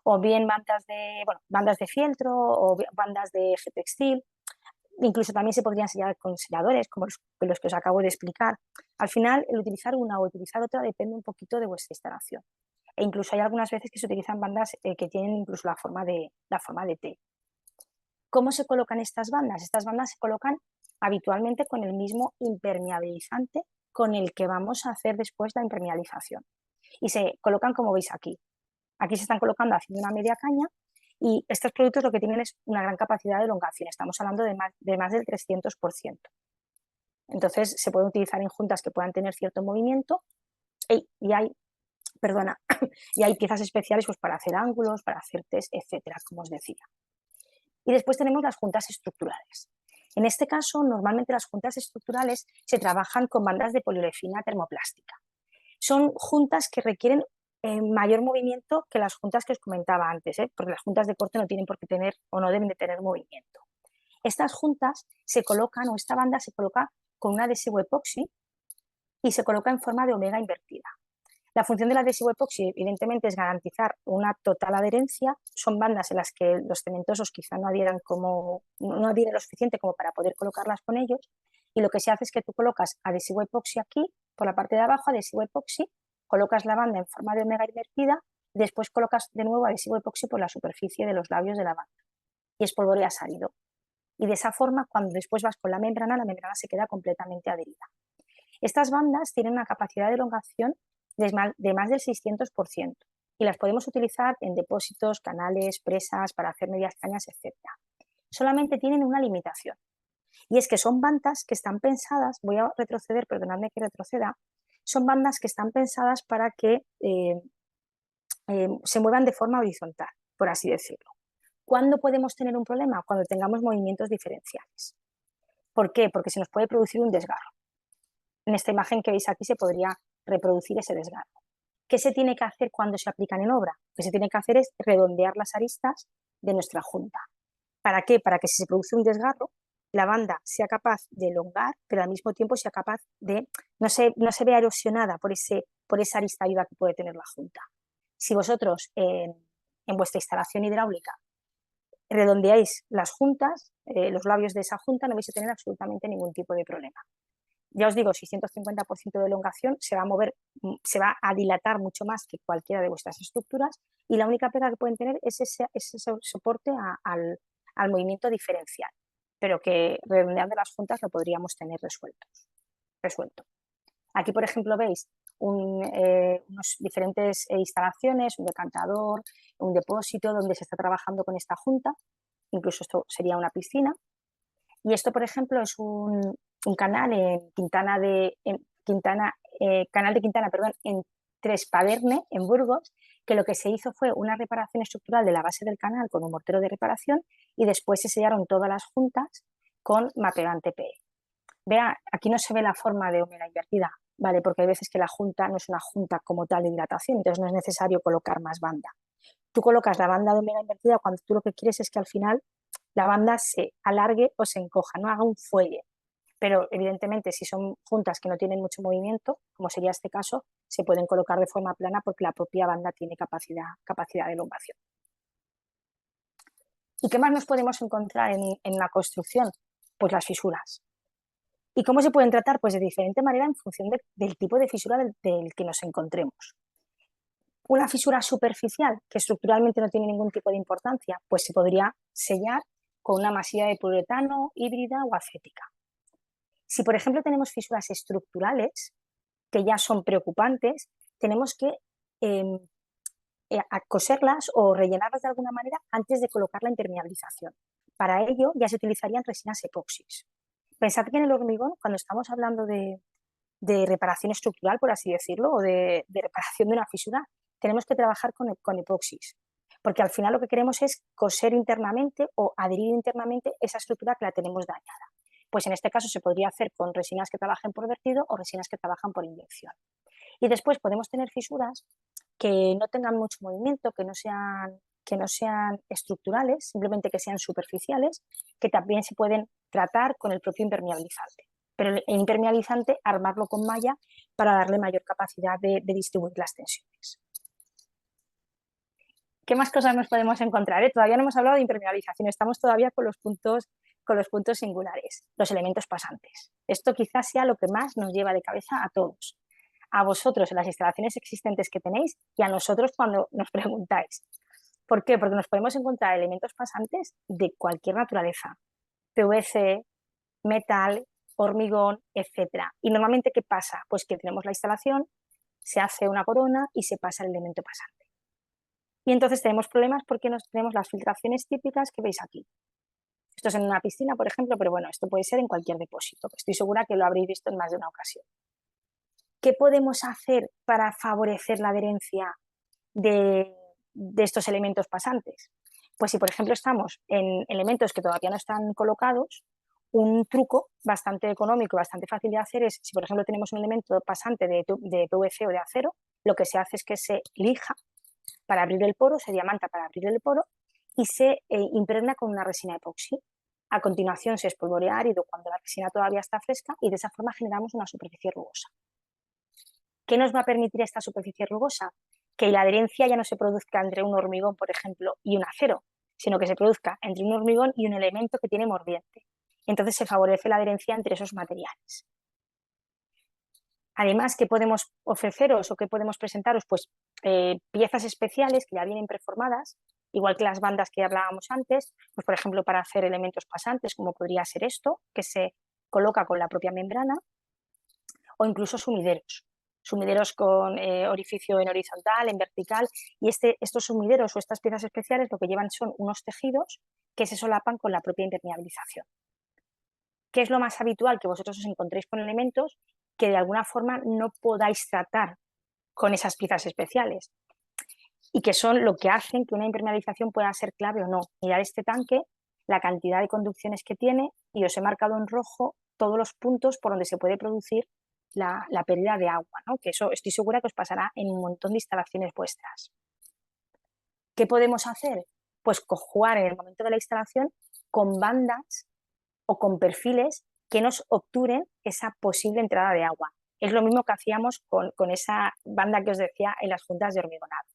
O bien bandas de fieltro o bandas de eje textil. Incluso también se podrían sellar con selladores, como los que os acabo de explicar. Al final, el utilizar una o utilizar otra depende un poquito de vuestra instalación. E incluso hay algunas veces que se utilizan bandas que tienen incluso la forma de T. ¿Cómo se colocan estas bandas? Estas bandas se colocan habitualmente con el mismo impermeabilizante con el que vamos a hacer después la impermeabilización. Y se colocan como veis aquí. Aquí se están colocando haciendo una media caña y estos productos lo que tienen es una gran capacidad de elongación. Estamos hablando de más del 300%. Entonces se pueden utilizar en juntas que puedan tener cierto movimiento y hay piezas especiales pues, para hacer ángulos, para hacer test, etcétera, como os decía. Y después tenemos las juntas estructurales. En este caso, normalmente las juntas estructurales se trabajan con bandas de poliuretana termoplástica. Son juntas que requieren mayor movimiento que las juntas que os comentaba antes, porque las juntas de corte no tienen por qué tener o no deben de tener movimiento. Estas juntas se colocan, o esta banda se coloca con un adhesivo epoxi y se coloca en forma de omega invertida. La función del adhesivo epoxi, evidentemente, es garantizar una total adherencia. Son bandas en las que los cementosos quizá no adhieran lo suficiente como para poder colocarlas con ellos. Y lo que se hace es que tú colocas adhesivo epoxi aquí, por la parte de abajo, adhesivo epoxi, colocas la banda en forma de omega invertida, y después colocas de nuevo adhesivo epoxi por la superficie de los labios de la banda. Y espolvoreas árido. Y de esa forma, cuando después vas con la membrana se queda completamente adherida. Estas bandas tienen una capacidad de elongación de más del 600% y las podemos utilizar en depósitos, canales, presas, para hacer medias cañas, etc. Solamente tienen una limitación y es que son bandas que están pensadas, voy a retroceder, perdonadme que retroceda, son bandas que están pensadas para que se muevan de forma horizontal, por así decirlo. ¿Cuándo podemos tener un problema? Cuando tengamos movimientos diferenciales. ¿Por qué? Porque se nos puede producir un desgarro. En esta imagen que veis aquí se podría reproducir ese desgarro. ¿Qué se tiene que hacer cuando se aplican en obra? Lo que se tiene que hacer es redondear las aristas de nuestra junta. ¿Para qué? Para que si se produce un desgarro, la banda sea capaz de elongar, pero al mismo tiempo sea capaz de no se vea erosionada por esa arista viva que puede tener la junta. Si vosotros en vuestra instalación hidráulica redondeáis las juntas, los labios de esa junta, no vais a tener absolutamente ningún tipo de problema. Ya os digo, 650% de elongación se va a dilatar mucho más que cualquiera de vuestras estructuras y la única pega que pueden tener es ese soporte al movimiento diferencial, pero que redondeando las juntas lo podríamos tener resuelto. Aquí, por ejemplo, veis unas diferentes instalaciones, un decantador, un depósito donde se está trabajando con esta junta, incluso esto sería una piscina. Y esto, por ejemplo, es un canal canal de Quintana, en Trespaderne, en Burgos, que lo que se hizo fue una reparación estructural de la base del canal con un mortero de reparación y después se sellaron todas las juntas con mapegante PE. Vea, aquí no se ve la forma de omega invertida, ¿vale? Porque hay veces que la junta no es una junta como tal de dilatación, entonces no es necesario colocar más banda. Tú colocas la banda de omega invertida cuando tú lo que quieres es que al final la banda se alargue o se encoja, no haga un fuelle. Pero evidentemente si son juntas que no tienen mucho movimiento, como sería este caso, se pueden colocar de forma plana porque la propia banda tiene capacidad de elongación. ¿Y qué más nos podemos encontrar en la construcción? Pues las fisuras. ¿Y cómo se pueden tratar? Pues de diferente manera en función del tipo de fisura del que nos encontremos. Una fisura superficial que estructuralmente no tiene ningún tipo de importancia, pues se podría sellar con una masilla de poliuretano, híbrida o acética. Si, por ejemplo, tenemos fisuras estructurales, que ya son preocupantes, tenemos que coserlas o rellenarlas de alguna manera antes de colocar la impermeabilización. Para ello ya se utilizarían resinas epoxis. Pensad que en el hormigón, cuando estamos hablando de reparación estructural, por así decirlo, o de reparación de una fisura, tenemos que trabajar con epoxis, porque al final lo que queremos es coser internamente o adherir internamente esa estructura que la tenemos dañada. Pues en este caso se podría hacer con resinas que trabajen por vertido o resinas que trabajan por inyección. Y después podemos tener fisuras que no tengan mucho movimiento, que no sean estructurales, simplemente que sean superficiales, que también se pueden tratar con el propio impermeabilizante. Pero el impermeabilizante, armarlo con malla para darle mayor capacidad de distribuir las tensiones. ¿Qué más cosas nos podemos encontrar? Todavía no hemos hablado de impermeabilización, estamos todavía con los puntos con los puntos singulares, los elementos pasantes. Esto quizás sea lo que más nos lleva de cabeza a todos, a vosotros en las instalaciones existentes que tenéis y a nosotros cuando nos preguntáis. ¿Por qué? Porque nos podemos encontrar elementos pasantes de cualquier naturaleza, PVC, metal, hormigón, etcétera. Y normalmente, ¿qué pasa? Pues que tenemos la instalación, se hace una corona y se pasa el elemento pasante. Y entonces tenemos problemas porque no tenemos las filtraciones típicas que veis aquí. Esto es en una piscina, por ejemplo, pero bueno, esto puede ser en cualquier depósito. Estoy segura que lo habréis visto en más de una ocasión. ¿Qué podemos hacer para favorecer la adherencia de estos elementos pasantes? Pues si, por ejemplo, estamos en elementos que todavía no están colocados, un truco bastante económico, bastante fácil de hacer es, si por ejemplo tenemos un elemento pasante de PVC o de acero, lo que se hace es que se lija para abrir el poro, se diamanta para abrir el poro y se impregna con una resina epoxi. A continuación se espolvorea árido cuando la resina todavía está fresca y de esa forma generamos una superficie rugosa. ¿Qué nos va a permitir esta superficie rugosa? Que la adherencia ya no se produzca entre un hormigón, por ejemplo, y un acero, sino que se produzca entre un hormigón y un elemento que tiene mordiente. Entonces se favorece la adherencia entre esos materiales. Además, ¿qué podemos ofreceros o qué podemos presentaros? Pues piezas especiales que ya vienen preformadas, igual que las bandas que hablábamos antes, pues por ejemplo para hacer elementos pasantes, como podría ser esto, que se coloca con la propia membrana, o incluso sumideros con orificio en horizontal, en vertical, y estos sumideros o estas piezas especiales lo que llevan son unos tejidos que se solapan con la propia impermeabilización. ¿Qué es lo más habitual? Que vosotros os encontréis con elementos que de alguna forma no podáis tratar con esas piezas especiales y que son lo que hacen que una impermeabilización pueda ser clave o no. Mirad este tanque, la cantidad de conducciones que tiene y os he marcado en rojo todos los puntos por donde se puede producir la pérdida de agua, ¿no? Que eso estoy segura que os pasará en un montón de instalaciones vuestras. ¿Qué podemos hacer? Pues jugar en el momento de la instalación con bandas o con perfiles que nos obturen esa posible entrada de agua. Es lo mismo que hacíamos con esa banda que os decía en las juntas de hormigonado.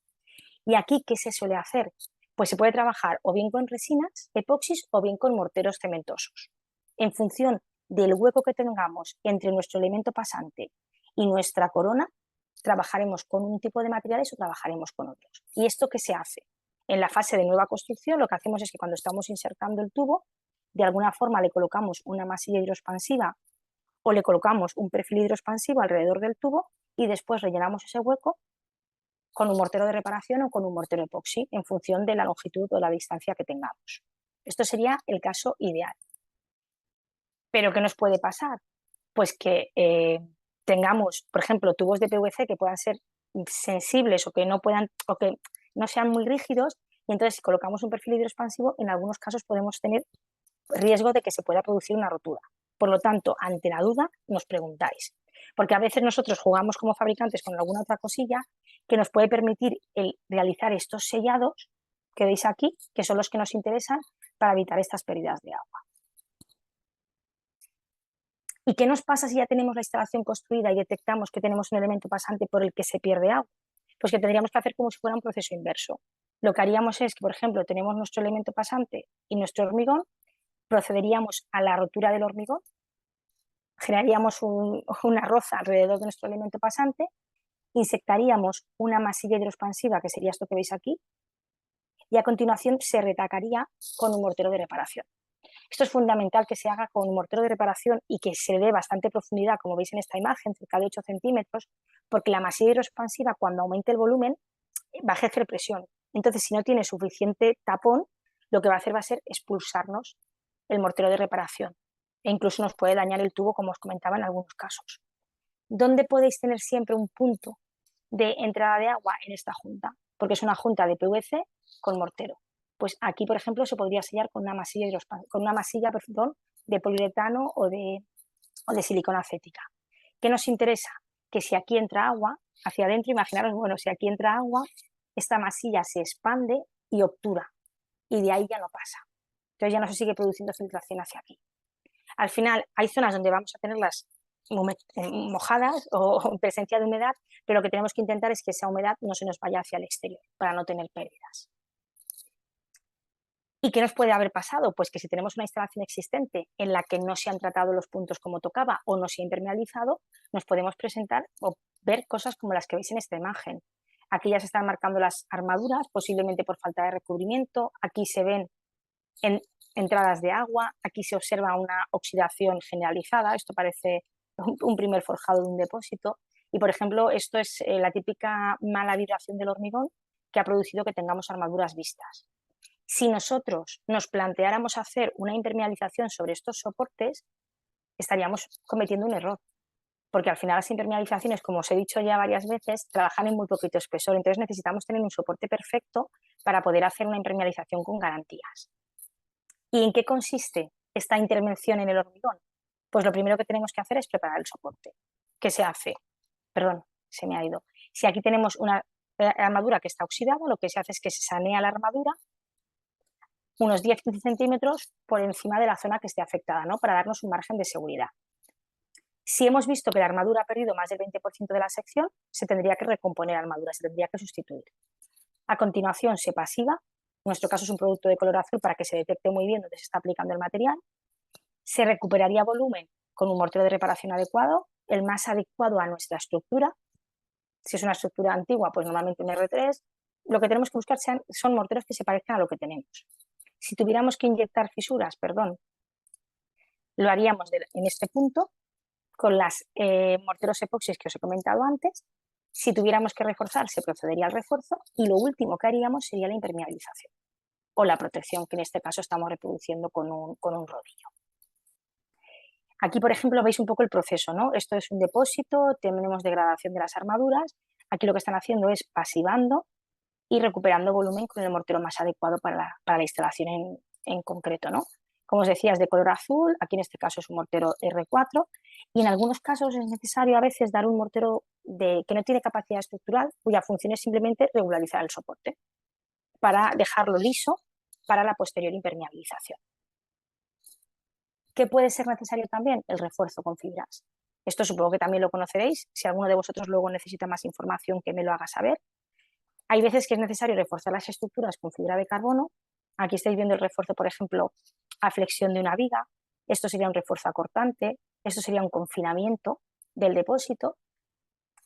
¿Y aquí qué se suele hacer? Pues se puede trabajar o bien con resinas, epoxis o bien con morteros cementosos. En función del hueco que tengamos entre nuestro elemento pasante y nuestra corona, trabajaremos con un tipo de materiales o trabajaremos con otros. ¿Y esto qué se hace? En la fase de nueva construcción lo que hacemos es que cuando estamos insertando el tubo, de alguna forma le colocamos una masilla hidroexpansiva o le colocamos un perfil hidroexpansivo alrededor del tubo y después rellenamos ese hueco con un mortero de reparación o con un mortero epoxi en función de la longitud o la distancia que tengamos. Esto sería el caso ideal. ¿Pero qué nos puede pasar? Pues que tengamos, por ejemplo, tubos de PVC que puedan ser sensibles o que no sean muy rígidos y entonces si colocamos un perfil hidroexpansivo en algunos casos podemos tener riesgo de que se pueda producir una rotura. Por lo tanto, ante la duda, nos preguntáis. Porque a veces nosotros jugamos como fabricantes con alguna otra cosilla que nos puede permitir el realizar estos sellados que veis aquí, que son los que nos interesan para evitar estas pérdidas de agua. ¿Y qué nos pasa si ya tenemos la instalación construida y detectamos que tenemos un elemento pasante por el que se pierde agua? Pues que tendríamos que hacer como si fuera un proceso inverso. Lo que haríamos es que, por ejemplo, tenemos nuestro elemento pasante y nuestro hormigón, procederíamos a la rotura del hormigón, generaríamos una roza alrededor de nuestro elemento pasante, insectaríamos una masilla hidroexpansiva, que sería esto que veis aquí, y a continuación se retacaría con un mortero de reparación. Esto es fundamental que se haga con un mortero de reparación y que se dé bastante profundidad, como veis en esta imagen, cerca de 8 centímetros, porque la masilla hidroexpansiva, cuando aumente el volumen, va a ejercer presión. Entonces, si no tiene suficiente tapón, lo que va a hacer va a ser expulsarnos el mortero de reparación e incluso nos puede dañar el tubo, como os comentaba en algunos casos. ¿Dónde podéis tener siempre un punto de entrada de agua? En esta junta, porque es una junta de PVC con mortero. Pues aquí, por ejemplo, se podría sellar con una masilla, de poliuretano o de silicona acética. ¿Qué nos interesa? Que si aquí entra agua, hacia adentro, imaginaros, bueno, si aquí entra agua, esta masilla se expande y obtura, y de ahí ya no pasa. Entonces ya no se sigue produciendo filtración hacia aquí. Al final hay zonas donde vamos a tenerlas mojadas o en presencia de humedad, pero lo que tenemos que intentar es que esa humedad no se nos vaya hacia el exterior para no tener pérdidas. ¿Y qué nos puede haber pasado? Pues que si tenemos una instalación existente en la que no se han tratado los puntos como tocaba o no se ha impermeabilizado, nos podemos presentar o ver cosas como las que veis en esta imagen. Aquí ya se están marcando las armaduras, posiblemente por falta de recubrimiento. Aquí se ven entradas de agua. Aquí se observa una oxidación generalizada. Esto parece un primer forjado de un depósito. Y, por ejemplo, esto es la típica mala vibración del hormigón que ha producido que tengamos armaduras vistas. Si nosotros nos planteáramos hacer una impermeabilización sobre estos soportes, estaríamos cometiendo un error, porque al final las impermeabilizaciones, como os he dicho ya varias veces, trabajan en muy poquito espesor, entonces necesitamos tener un soporte perfecto para poder hacer una impermeabilización con garantías. ¿Y en qué consiste esta intervención en el hormigón? Pues lo primero que tenemos que hacer es preparar el soporte. ¿Qué se hace? Perdón, se me ha ido. Si aquí tenemos una armadura que está oxidada, lo que se hace es que se sanea la armadura unos 10-15 centímetros por encima de la zona que esté afectada, ¿no? Para darnos un margen de seguridad. Si hemos visto que la armadura ha perdido más del 20% de la sección, se tendría que recomponer la armadura, se tendría que sustituir. A continuación se pasiva, en nuestro caso es un producto de color azul para que se detecte muy bien dónde se está aplicando el material. Se recuperaría volumen con un mortero de reparación adecuado, el más adecuado a nuestra estructura. Si es una estructura antigua, pues normalmente un R3. Lo que tenemos que buscar son morteros que se parezcan a lo que tenemos. Si tuviéramos que inyectar fisuras, lo haríamos en este punto con las morteros epoxis que os he comentado antes. Si tuviéramos que reforzar, se procedería al refuerzo y lo último que haríamos sería la impermeabilización o la protección, que en este caso estamos reproduciendo con un rodillo. Aquí, por ejemplo, veis un poco el proceso, ¿no? Esto es un depósito, tenemos degradación de las armaduras. Aquí lo que están haciendo es pasivando y recuperando volumen con el mortero más adecuado para la instalación en concreto, ¿no? Como os decía, es de color azul, aquí en este caso es un mortero R4 y en algunos casos es necesario a veces dar un mortero que no tiene capacidad estructural, cuya función es simplemente regularizar el soporte para dejarlo liso para la posterior impermeabilización. ¿Qué puede ser necesario también? El refuerzo con fibras. Esto supongo que también lo conoceréis. Si alguno de vosotros luego necesita más información, que me lo haga saber. Hay veces que es necesario reforzar las estructuras con fibra de carbono. Aquí estáis viendo el refuerzo, por ejemplo, a flexión de una viga. Esto sería un refuerzo acortante. Esto sería un confinamiento del depósito.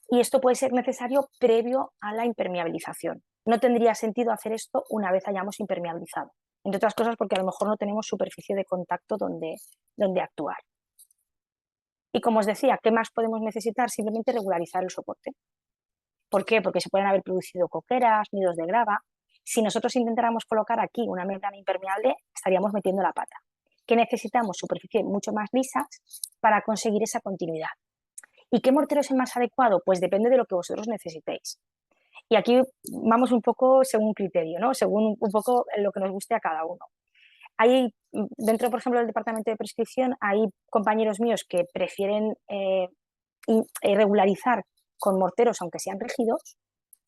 Y esto puede ser necesario previo a la impermeabilización. No tendría sentido hacer esto una vez hayamos impermeabilizado. Entre otras cosas porque a lo mejor no tenemos superficie de contacto donde actuar. Y como os decía, ¿qué más podemos necesitar? Simplemente regularizar el soporte. ¿Por qué? Porque se pueden haber producido coqueras, nidos de grava. Si nosotros intentáramos colocar aquí una membrana impermeable, estaríamos metiendo la pata. ¿Qué necesitamos? Superficie mucho más lisas para conseguir esa continuidad. ¿Y qué mortero es el más adecuado? Pues depende de lo que vosotros necesitéis. Y aquí vamos un poco según criterio, ¿no? Según un poco lo que nos guste a cada uno. Hay, dentro, por ejemplo, del departamento de prescripción, hay compañeros míos que prefieren regularizar con morteros, aunque sean rígidos,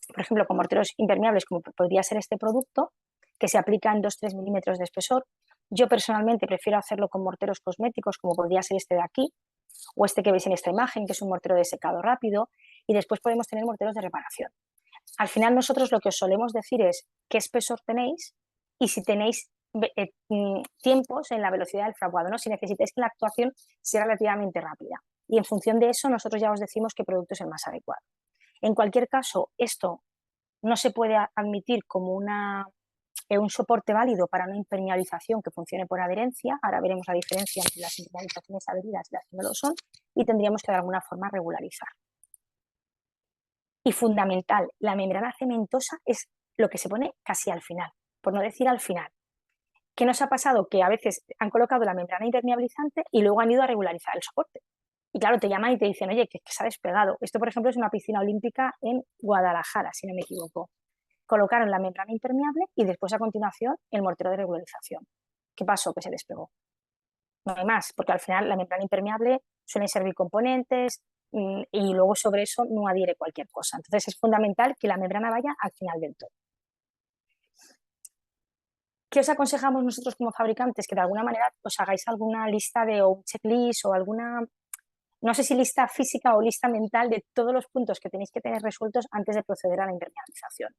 por ejemplo, con morteros impermeables, como podría ser este producto, que se aplica en 2-3 milímetros de espesor. Yo personalmente prefiero hacerlo con morteros cosméticos, como podría ser este de aquí, o este que veis en esta imagen, que es un mortero de secado rápido, y después podemos tener morteros de reparación. Al final nosotros lo que os solemos decir es qué espesor tenéis y si tenéis tiempos en la velocidad del fraguado, ¿no? Si necesitáis que la actuación sea relativamente rápida. Y en función de eso nosotros ya os decimos qué producto es el más adecuado. En cualquier caso, esto no se puede admitir como un soporte válido para una impermeabilización que funcione por adherencia. Ahora veremos la diferencia entre las impermeabilizaciones adheridas y las que no lo son y tendríamos que de alguna forma regularizar. Y fundamental, la membrana cementosa es lo que se pone casi al final, por no decir al final. ¿Qué nos ha pasado? Que a veces han colocado la membrana impermeabilizante y luego han ido a regularizar el soporte. Y claro, te llaman y te dicen, oye, que se ha despegado. Esto, por ejemplo, es una piscina olímpica en Guadalajara, si no me equivoco. Colocaron la membrana impermeable y después, a continuación, el mortero de regularización. ¿Qué pasó? Que se despegó. No hay más, porque al final la membrana impermeable suelen ser bicomponentes y luego sobre eso no adhiere cualquier cosa. Entonces es fundamental que la membrana vaya al final del todo. ¿Qué os aconsejamos nosotros como fabricantes? Que de alguna manera os hagáis alguna lista o un checklist o alguna, no sé si lista física o lista mental de todos los puntos que tenéis que tener resueltos antes de proceder a la impermeabilización.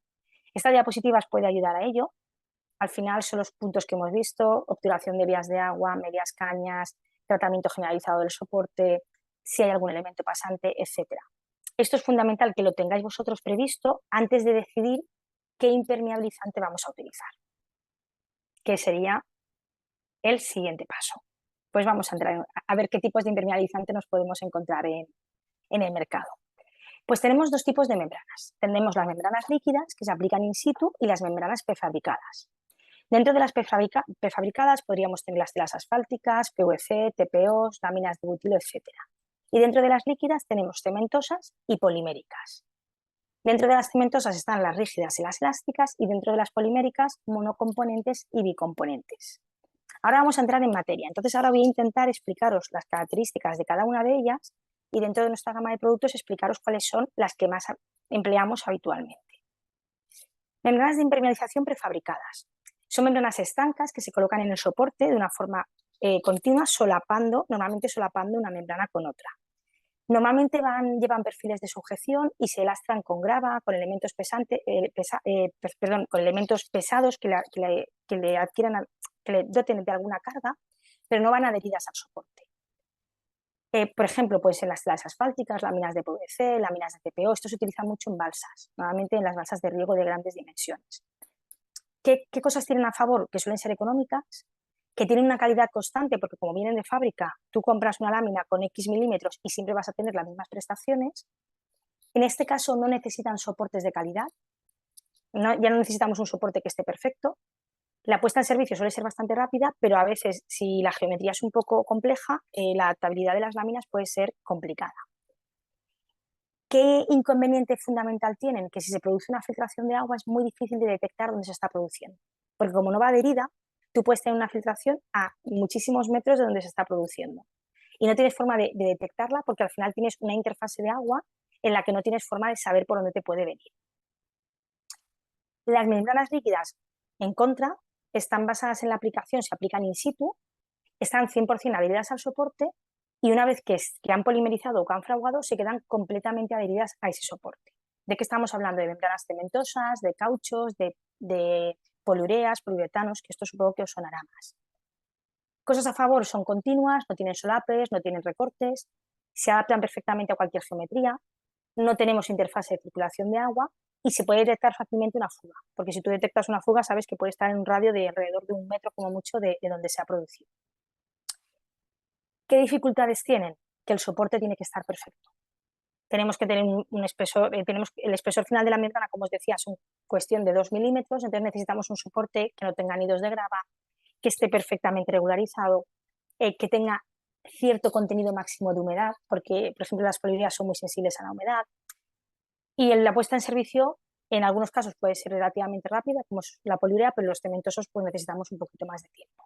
Esta diapositiva os puede ayudar a ello. Al final son los puntos que hemos visto: obturación de vías de agua, medias cañas, tratamiento generalizado del soporte, si hay algún elemento pasante, etcétera. Esto es fundamental que lo tengáis vosotros previsto antes de decidir qué impermeabilizante vamos a utilizar, que sería el siguiente paso. Pues vamos a entrar a ver qué tipos de impermeabilizante nos podemos encontrar en el mercado. Pues tenemos dos tipos de membranas. Tenemos las membranas líquidas, que se aplican in situ, y las membranas prefabricadas. Dentro de las prefabricadas podríamos tener las telas asfálticas, PVC, TPOs, láminas de butilo, etc. Y dentro de las líquidas tenemos cementosas y poliméricas. Dentro de las cementosas están las rígidas y las elásticas, y dentro de las poliméricas, monocomponentes y bicomponentes. Ahora vamos a entrar en materia. Entonces ahora voy a intentar explicaros las características de cada una de ellas y dentro de nuestra gama de productos explicaros cuáles son las que más empleamos habitualmente. Membranas de impermeabilización prefabricadas. Son membranas estancas que se colocan en el soporte de una forma continua, normalmente solapando una membrana con otra. Normalmente llevan perfiles de sujeción y se lastran con grava, con elementos con elementos pesados que le doten de alguna carga, pero no van adheridas al soporte. Por ejemplo, pues en las telas asfálticas, láminas de PVC, láminas de TPO, esto se utiliza mucho en balsas, normalmente en las balsas de riego de grandes dimensiones. ¿Qué cosas tienen a favor? Que suelen ser económicas, que tienen una calidad constante, porque como vienen de fábrica, tú compras una lámina con X milímetros y siempre vas a tener las mismas prestaciones. En este caso no necesitan soportes de calidad, ya no necesitamos un soporte que esté perfecto. La puesta en servicio suele ser bastante rápida, pero a veces, si la geometría es un poco compleja, la adaptabilidad de las láminas puede ser complicada. ¿Qué inconveniente fundamental tienen? Que si se produce una filtración de agua es muy difícil de detectar dónde se está produciendo, porque como no va adherida, tú puedes tener una filtración a muchísimos metros de donde se está produciendo y no tienes forma de detectarla, porque al final tienes una interfase de agua en la que no tienes forma de saber por dónde te puede venir. Las membranas líquidas, en contra, están basadas en la aplicación, se aplican in situ, están 100% adheridas al soporte y una vez que han polimerizado o que han fraguado, se quedan completamente adheridas a ese soporte. ¿De qué estamos hablando? De membranas cementosas, de cauchos, de poliureas, poliuretanos, que esto supongo que os sonará más. Cosas a favor: son continuas, no tienen solapes, no tienen recortes, se adaptan perfectamente a cualquier geometría, no tenemos interfase de circulación de agua y se puede detectar fácilmente una fuga, porque si tú detectas una fuga sabes que puede estar en un radio de alrededor de 1 metro como mucho de donde se ha producido. ¿Qué dificultades tienen? Que el soporte tiene que estar perfecto. Tenemos que tener un espesor, el espesor final de la membrana, como os decía, es una cuestión de 2 milímetros, entonces necesitamos un soporte que no tenga nidos de grava, que esté perfectamente regularizado, que tenga cierto contenido máximo de humedad, porque, por ejemplo, las poliureas son muy sensibles a la humedad. Y la puesta en servicio, en algunos casos, puede ser relativamente rápida, como es la poliurea, pero los cementosos pues necesitamos un poquito más de tiempo.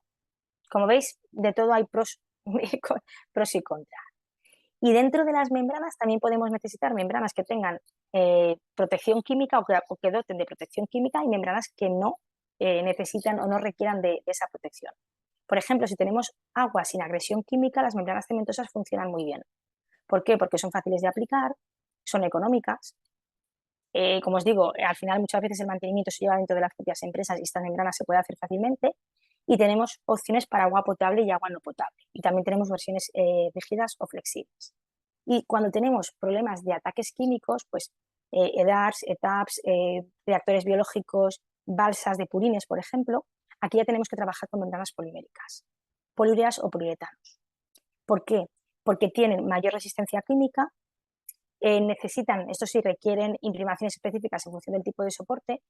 Como veis, de todo hay pros y contras. Y dentro de las membranas también podemos necesitar membranas que tengan protección química o que doten de protección química, y membranas que no necesitan o no requieran de esa protección. Por ejemplo, si tenemos agua sin agresión química, las membranas cementosas funcionan muy bien. ¿Por qué? Porque son fáciles de aplicar, son económicas. Como os digo, al final muchas veces el mantenimiento se lleva dentro de las propias empresas y estas membranas se puede hacer fácilmente. Y tenemos opciones para agua potable y agua no potable. Y también tenemos versiones rígidas o flexibles. Y cuando tenemos problemas de ataques químicos, pues EDARs, ETAPs, reactores biológicos, balsas de purines, por ejemplo, aquí ya tenemos que trabajar con membranas poliméricas, poliureas o poliuretanos. ¿Por qué? Porque tienen mayor resistencia química, estos sí requieren imprimaciones específicas en función del tipo de soporte,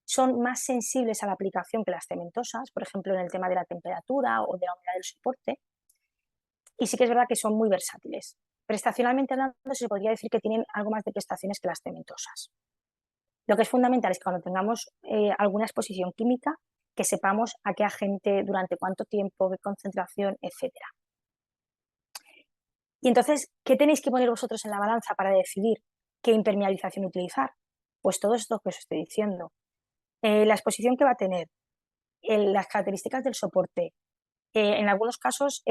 son más sensibles a la aplicación que las cementosas, por ejemplo, en el tema de la temperatura o de la humedad del soporte, y sí que es verdad que son muy versátiles. Prestacionalmente hablando, se podría decir que tienen algo más de prestaciones que las cementosas. Lo que es fundamental es que cuando tengamos alguna exposición química, que sepamos a qué agente, durante cuánto tiempo, qué concentración, etc. Y entonces, ¿qué tenéis que poner vosotros en la balanza para decidir qué impermeabilización utilizar? Pues todo esto que os estoy diciendo. La exposición que va a tener, las características del soporte, en algunos casos,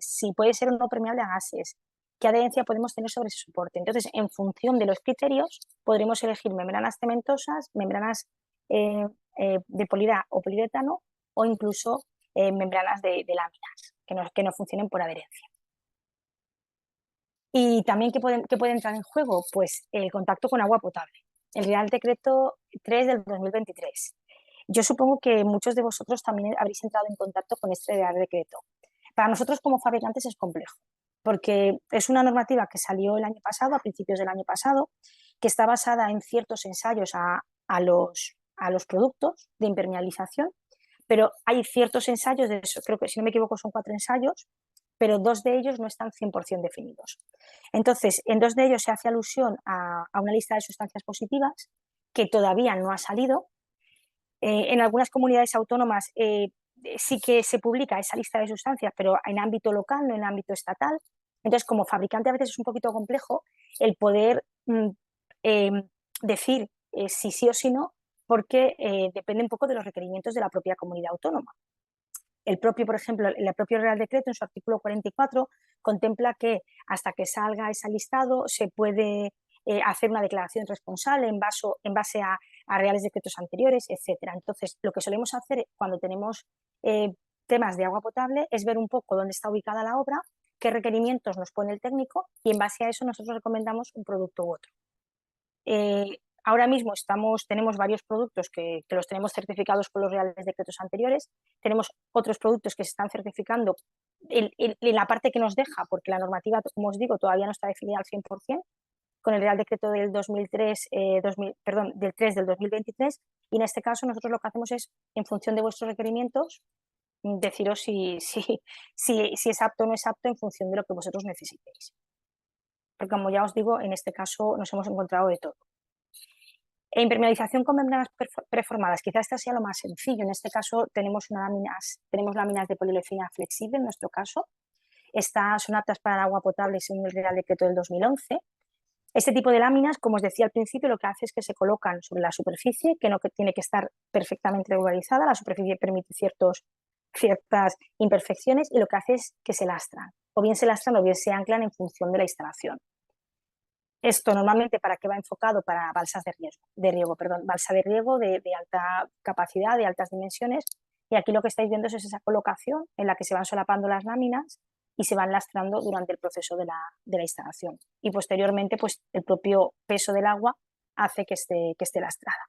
si puede ser o no permeable a gases, qué adherencia podemos tener sobre ese soporte. Entonces, en función de los criterios, podremos elegir membranas cementosas, membranas de poliurea o poliuretano o incluso membranas de láminas que no funcionen por adherencia. Y también, ¿qué puede entrar en juego? Pues el contacto con agua potable. El Real Decreto 3 del 2023. Yo supongo que muchos de vosotros también habréis entrado en contacto con este Real Decreto. Para nosotros como fabricantes es complejo, porque es una normativa que salió el año pasado, a principios del año pasado, que está basada en ciertos ensayos a los productos de impermeabilización, pero hay ciertos ensayos, de eso, creo que si no me equivoco son 4 ensayos, pero 2 de ellos no están 100% definidos. Entonces, en 2 de ellos se hace alusión a una lista de sustancias positivas que todavía no ha salido. En algunas comunidades autónomas sí que se publica esa lista de sustancias, pero en ámbito local, no en ámbito estatal. Entonces, como fabricante a veces es un poquito complejo el poder decir si sí o si no, porque depende un poco de los requerimientos de la propia comunidad autónoma. Por ejemplo, el propio Real Decreto en su artículo 44 contempla que hasta que salga ese listado se puede hacer una declaración responsable en base a reales decretos anteriores, etcétera. Entonces, lo que solemos hacer cuando tenemos temas de agua potable es ver un poco dónde está ubicada la obra, qué requerimientos nos pone el técnico y en base a eso nosotros recomendamos un producto u otro. Ahora mismo tenemos varios productos que los tenemos certificados con los reales decretos anteriores, tenemos otros productos que se están certificando en la parte que nos deja, porque la normativa, como os digo, todavía no está definida al 100%, con el Real Decreto del 2003, del 3 del 2023, y en este caso nosotros lo que hacemos es, en función de vuestros requerimientos, deciros si es apto o no es apto en función de lo que vosotros necesitéis. Porque como ya os digo, en este caso nos hemos encontrado de todo. Impermeabilización con membranas preformadas, quizás esta sea lo más sencillo. En este caso tenemos láminas de poliuretano flexible, en nuestro caso. Estas son aptas para el agua potable según el Real Decreto del 2011. Este tipo de láminas, como os decía al principio, lo que hace es que se colocan sobre la superficie, que no tiene que estar perfectamente regularizada. La superficie permite ciertas imperfecciones y lo que hace es que se lastran. O bien se lastran o bien se anclan en función de la instalación. Esto normalmente para qué va enfocado, para balsas balsa de riego de alta capacidad, de altas dimensiones, y aquí lo que estáis viendo es esa colocación en la que se van solapando las láminas y se van lastrando durante el proceso de la instalación. Y posteriormente, pues el propio peso del agua hace que esté lastrada.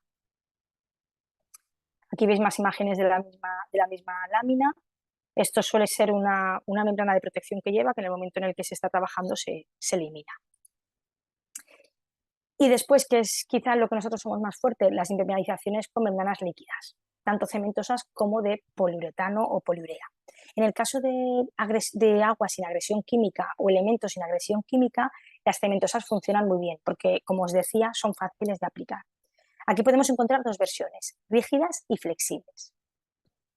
Aquí veis más imágenes de la misma lámina. Esto suele ser una membrana de protección que lleva, que en el momento en el que se está trabajando se elimina. Y después, que es quizá lo que nosotros somos más fuertes, las impermeabilizaciones con membranas líquidas, tanto cementosas como de poliuretano o poliurea. En el caso de agua sin agresión química o elementos sin agresión química, las cementosas funcionan muy bien porque, como os decía, son fáciles de aplicar. Aquí podemos encontrar 2 versiones, rígidas y flexibles.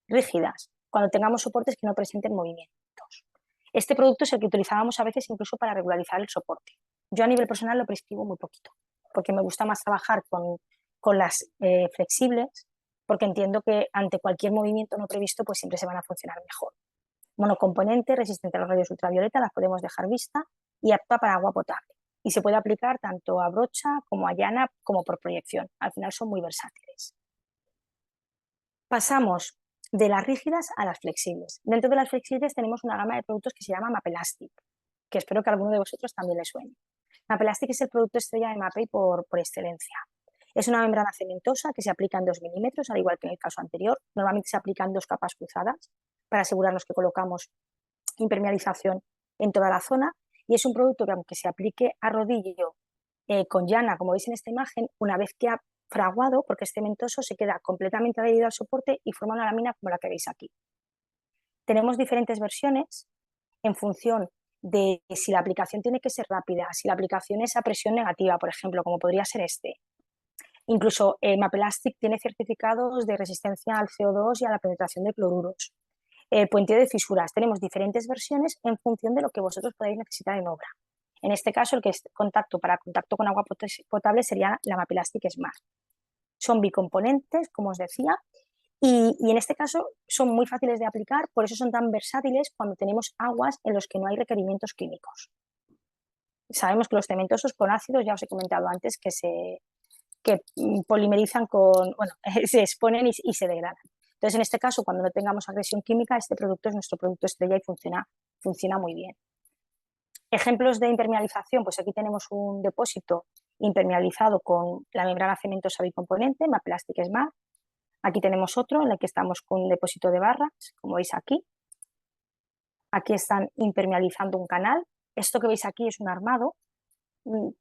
Rígidas, cuando tengamos soportes que no presenten movimientos. Este producto es el que utilizábamos a veces incluso para regularizar el soporte. Yo a nivel personal lo prescribo muy poquito, porque me gusta más trabajar con las flexibles, porque entiendo que ante cualquier movimiento no previsto, pues siempre se van a funcionar mejor. Monocomponente, resistente a los rayos ultravioleta, las podemos dejar vista y apta para agua potable. Y se puede aplicar tanto a brocha como a llana como por proyección. Al final son muy versátiles. Pasamos de las rígidas a las flexibles. Dentro de las flexibles tenemos una gama de productos que se llama Mapelastic, que espero que a alguno de vosotros también le suene. Mapelastic es el producto estrella de Mapei por excelencia. Es una membrana cementosa que se aplica en 2 milímetros, al igual que en el caso anterior. Normalmente se aplican 2 capas cruzadas para asegurarnos que colocamos impermeabilización en toda la zona. Y es un producto que, aunque se aplique a rodillo con llana, como veis en esta imagen, una vez que ha fraguado, porque es cementoso, se queda completamente adherido al soporte y forma una lámina como la que veis aquí. Tenemos diferentes versiones en función de si la aplicación tiene que ser rápida, si la aplicación es a presión negativa, por ejemplo, como podría ser este. Incluso Mapelastic tiene certificados de resistencia al CO2 y a la penetración de cloruros. Puenteo de fisuras. Tenemos diferentes versiones en función de lo que vosotros podáis necesitar en obra. En este caso, el que es para contacto con agua potable sería la Mapelastic Smart. Son bicomponentes, como os decía, y en este caso son muy fáciles de aplicar, por eso son tan versátiles cuando tenemos aguas en los que no hay requerimientos químicos. Sabemos que los cementosos con ácidos, ya os he comentado antes, que que polimerizan bueno, se exponen y se degradan. Entonces, en este caso, cuando no tengamos agresión química, este producto es nuestro producto estrella y funciona muy bien. Ejemplos de impermeabilización, pues aquí tenemos un depósito impermeabilizado con la membrana cementosa bicomponente, Maplastic Smart. Aquí tenemos otro en el que estamos con un depósito de barras, como veis aquí. Aquí están impermeabilizando un canal. Esto que veis aquí es un armado.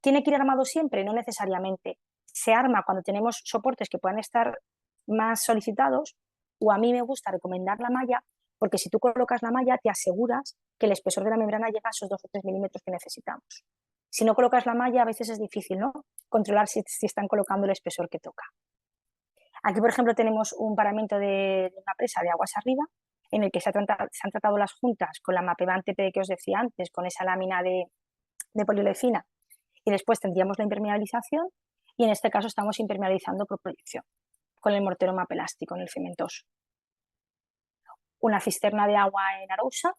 ¿Tiene que ir armado siempre? No necesariamente. Se arma cuando tenemos soportes que puedan estar más solicitados, o a mí me gusta recomendar la malla, porque si tú colocas la malla te aseguras que el espesor de la membrana llega a esos 2 o 3 milímetros que necesitamos. Si no colocas la malla a veces es difícil, ¿no?, controlar si están colocando el espesor que toca. Aquí, por ejemplo, tenemos un paramento de una presa de aguas arriba en el que se han tratado las juntas con la Mapevant TPE que os decía antes, con esa lámina de poliolefina, y después tendríamos la impermeabilización, y en este caso estamos impermeabilizando por proyección con el mortero mapelástico en el cementoso. Una cisterna de agua en Arousa,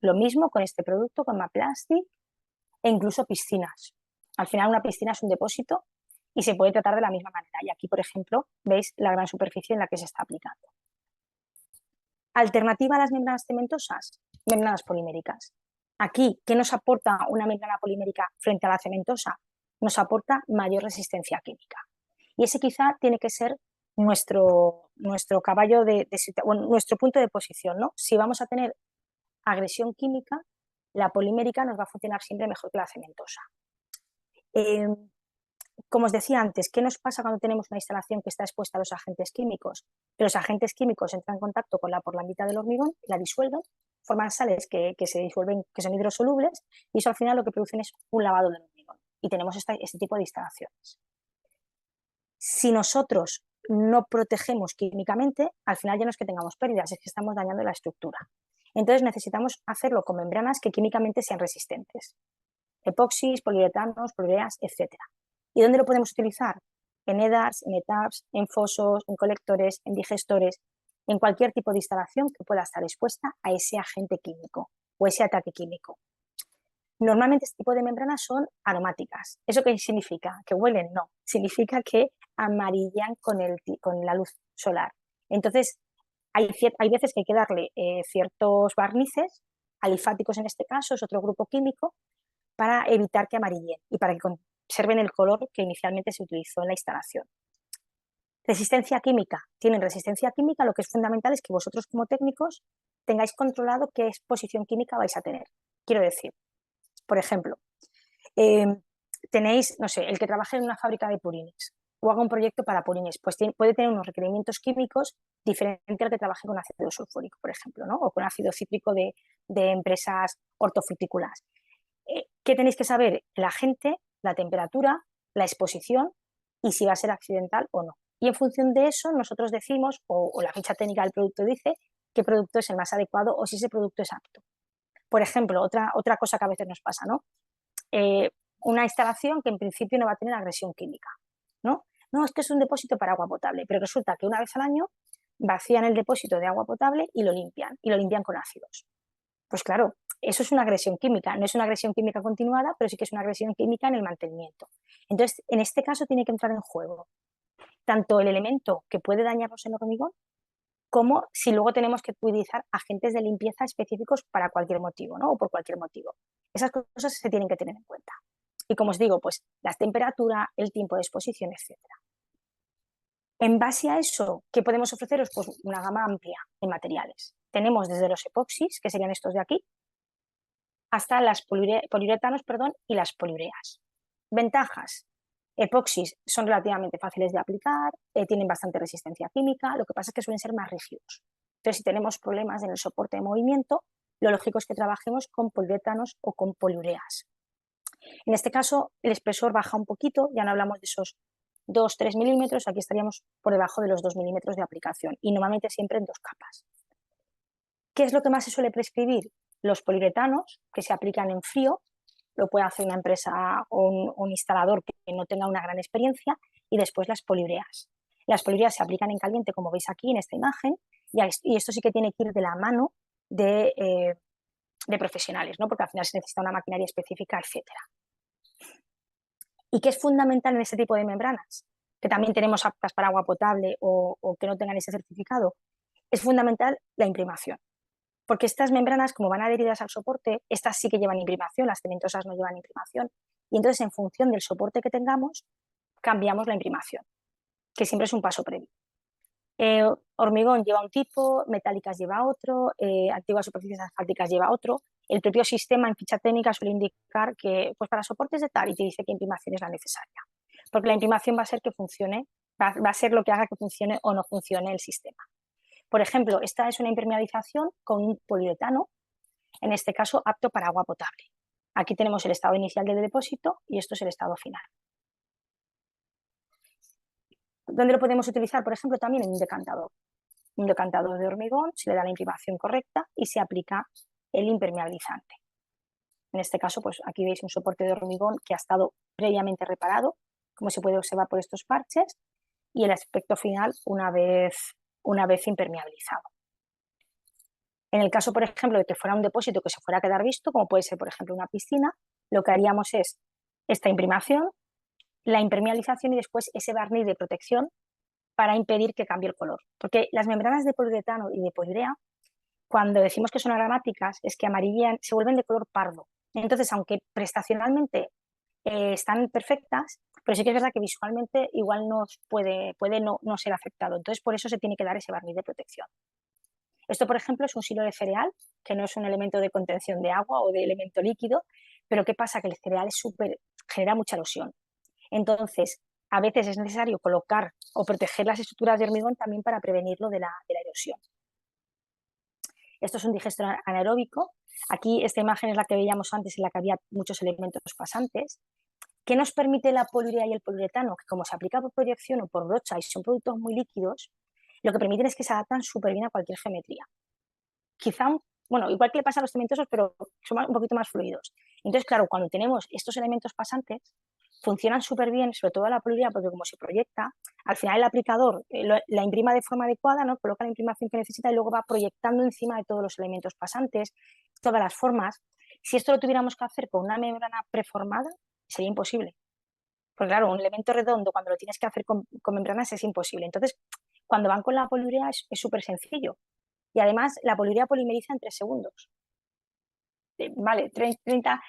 lo mismo con este producto, con Maplastic, e incluso piscinas. Al final una piscina es un depósito y se puede tratar de la misma manera. Y aquí, por ejemplo, veis la gran superficie en la que se está aplicando. Alternativa a las membranas cementosas, membranas poliméricas. Aquí, ¿qué nos aporta una membrana polimérica frente a la cementosa? Nos aporta mayor resistencia química. Y ese quizá tiene que ser nuestro caballo bueno, nuestro punto de posición, ¿no? Si vamos a tener agresión química, la polimérica nos va a funcionar siempre mejor que la cementosa. Como os decía antes, ¿qué nos pasa cuando tenemos una instalación que está expuesta a los agentes químicos? Que los agentes químicos entran en contacto con la porlandita del hormigón, la disuelven, forman sales que se disuelven, que son hidrosolubles, y eso al final lo que producen es un lavado del hormigón. Y tenemos este tipo de instalaciones. Si nosotros no protegemos químicamente, al final ya no es que tengamos pérdidas, es que estamos dañando la estructura. Entonces necesitamos hacerlo con membranas que químicamente sean resistentes. Epoxis, poliuretanos, poliureas, etc. ¿Y dónde lo podemos utilizar? En EDARs, en ETAPs, en fosos, en colectores, en digestores, en cualquier tipo de instalación que pueda estar expuesta a ese agente químico o ese ataque químico. Normalmente este tipo de membranas son aromáticas. ¿Eso qué significa? ¿Que huelen? No. Significa que amarillan con la luz solar. Entonces, hay veces que hay que darle ciertos barnices, alifáticos en este caso, es otro grupo químico, para evitar que amarillen y para que conserven el color que inicialmente se utilizó en la instalación. Resistencia química. Tienen resistencia química, lo que es fundamental es que vosotros como técnicos tengáis controlado qué exposición química vais a tener. Quiero decir, por ejemplo, tenéis, no sé, el que trabaje en una fábrica de purines o haga un proyecto para purines, pues puede tener unos requerimientos químicos diferentes al que trabaje con ácido sulfúrico, por ejemplo, ¿no?, o con ácido cítrico de empresas hortofrutícolas. ¿Qué tenéis que saber? La agente, la temperatura, la exposición y si va a ser accidental o no. Y en función de eso nosotros decimos, o la ficha técnica del producto dice, qué producto es el más adecuado o si ese producto es apto. Por ejemplo, otra cosa que a veces nos pasa, ¿no? Una instalación que en principio no va a tener agresión química, ¿no? No, es que es un depósito para agua potable, pero resulta que una vez al año vacían el depósito de agua potable y lo limpian con ácidos. Pues claro, eso es una agresión química, no es una agresión química continuada, pero sí que es una agresión química en el mantenimiento. Entonces, en este caso tiene que entrar en juego tanto el elemento que puede dañarnos el hormigón, como si luego tenemos que utilizar agentes de limpieza específicos para cualquier motivo, ¿no?, o por cualquier motivo. Esas cosas se tienen que tener en cuenta. Y como os digo, pues la temperatura, el tiempo de exposición, etc. En base a eso, ¿qué podemos ofreceros? Pues una gama amplia de materiales. Tenemos desde los epoxis, que serían estos de aquí, hasta las poliuretanos y las poliureas. Ventajas. Epoxis son relativamente fáciles de aplicar, tienen bastante resistencia química, lo que pasa es que suelen ser más rígidos. Entonces, si tenemos problemas en el soporte de movimiento, lo lógico es que trabajemos con poliuretanos o con poliureas. En este caso, el espesor baja un poquito, ya no hablamos de esos 2-3 milímetros, aquí estaríamos por debajo de los 2 milímetros de aplicación y normalmente siempre en 2 capas. ¿Qué es lo que más se suele prescribir? Los poliuretanos, que se aplican en frío, lo puede hacer una empresa o un instalador que no tenga una gran experiencia, y después las poliureas. Las poliureas se aplican en caliente, como veis aquí en esta imagen, y esto sí que tiene que ir de la mano de profesionales, ¿no?, porque al final se necesita una maquinaria específica, etc. ¿Y qué es fundamental en este tipo de membranas? que también tenemos aptas para agua potable o que no tengan ese certificado, es fundamental la imprimación. Porque estas membranas, como van adheridas al soporte, estas sí que llevan imprimación, las cementosas no llevan imprimación. Y entonces, en función del soporte que tengamos, cambiamos la imprimación, que siempre es un paso previo. Hormigón lleva un tipo, metálicas lleva otro, antiguas superficies asfálticas lleva otro. El propio sistema en ficha técnica suele indicar que pues para soportes de tal y te dice qué imprimación es la necesaria. Porque la imprimación va a ser que funcione, va a ser lo que haga que funcione o no funcione el sistema. Por ejemplo, esta es una impermeabilización con un poliuretano, en este caso apto para agua potable. Aquí tenemos el estado inicial del depósito y esto es el estado final. ¿Dónde lo podemos utilizar? Por ejemplo, también en un decantador. Un decantador de hormigón, se le da la imprimación correcta y se aplica el impermeabilizante. En este caso, pues aquí veis un soporte de hormigón que ha estado previamente reparado, como se puede observar por estos parches, y el aspecto final una vez impermeabilizado. En el caso, por ejemplo, de que fuera un depósito que se fuera a quedar visto, como puede ser, por ejemplo, una piscina, lo que haríamos es esta imprimación, la impermeabilización y después ese barniz de protección para impedir que cambie el color. Porque las membranas de poliuretano y de poliurea, cuando decimos que son aromáticas, es que amarillan, se vuelven de color pardo. Entonces, aunque prestacionalmente están perfectas, pero sí que es verdad que visualmente igual puede no ser afectado. Entonces, por eso se tiene que dar ese barniz de protección. Esto, por ejemplo, es un silo de cereal, que no es un elemento de contención de agua o de elemento líquido, pero ¿qué pasa? Que el cereal genera mucha erosión. Entonces, a veces es necesario colocar o proteger las estructuras de hormigón también para prevenirlo de la erosión. Esto es un digestor anaeróbico. Aquí esta imagen es la que veíamos antes, en la que había muchos elementos pasantes. ¿Qué nos permite la poliurea y el poliuretano? Que como se aplica por proyección o por brocha y son productos muy líquidos, lo que permiten es que se adaptan súper bien a cualquier geometría. Quizá, bueno, igual que le pasa a los cementosos, pero son un poquito más fluidos. Entonces, claro, cuando tenemos estos elementos pasantes, funcionan súper bien, sobre todo la poliurea, porque como se proyecta, al final el aplicador la imprima de forma adecuada, ¿no? Coloca la imprimación que necesita y luego va proyectando encima de todos los elementos pasantes, todas las formas. Si esto lo tuviéramos que hacer con una membrana preformada, sería imposible. Porque claro, un elemento redondo, cuando lo tienes que hacer con membranas, es imposible. Entonces, cuando van con la poliurea es súper sencillo. Y además, la poliurea polimeriza en 3 segundos. Vale, 30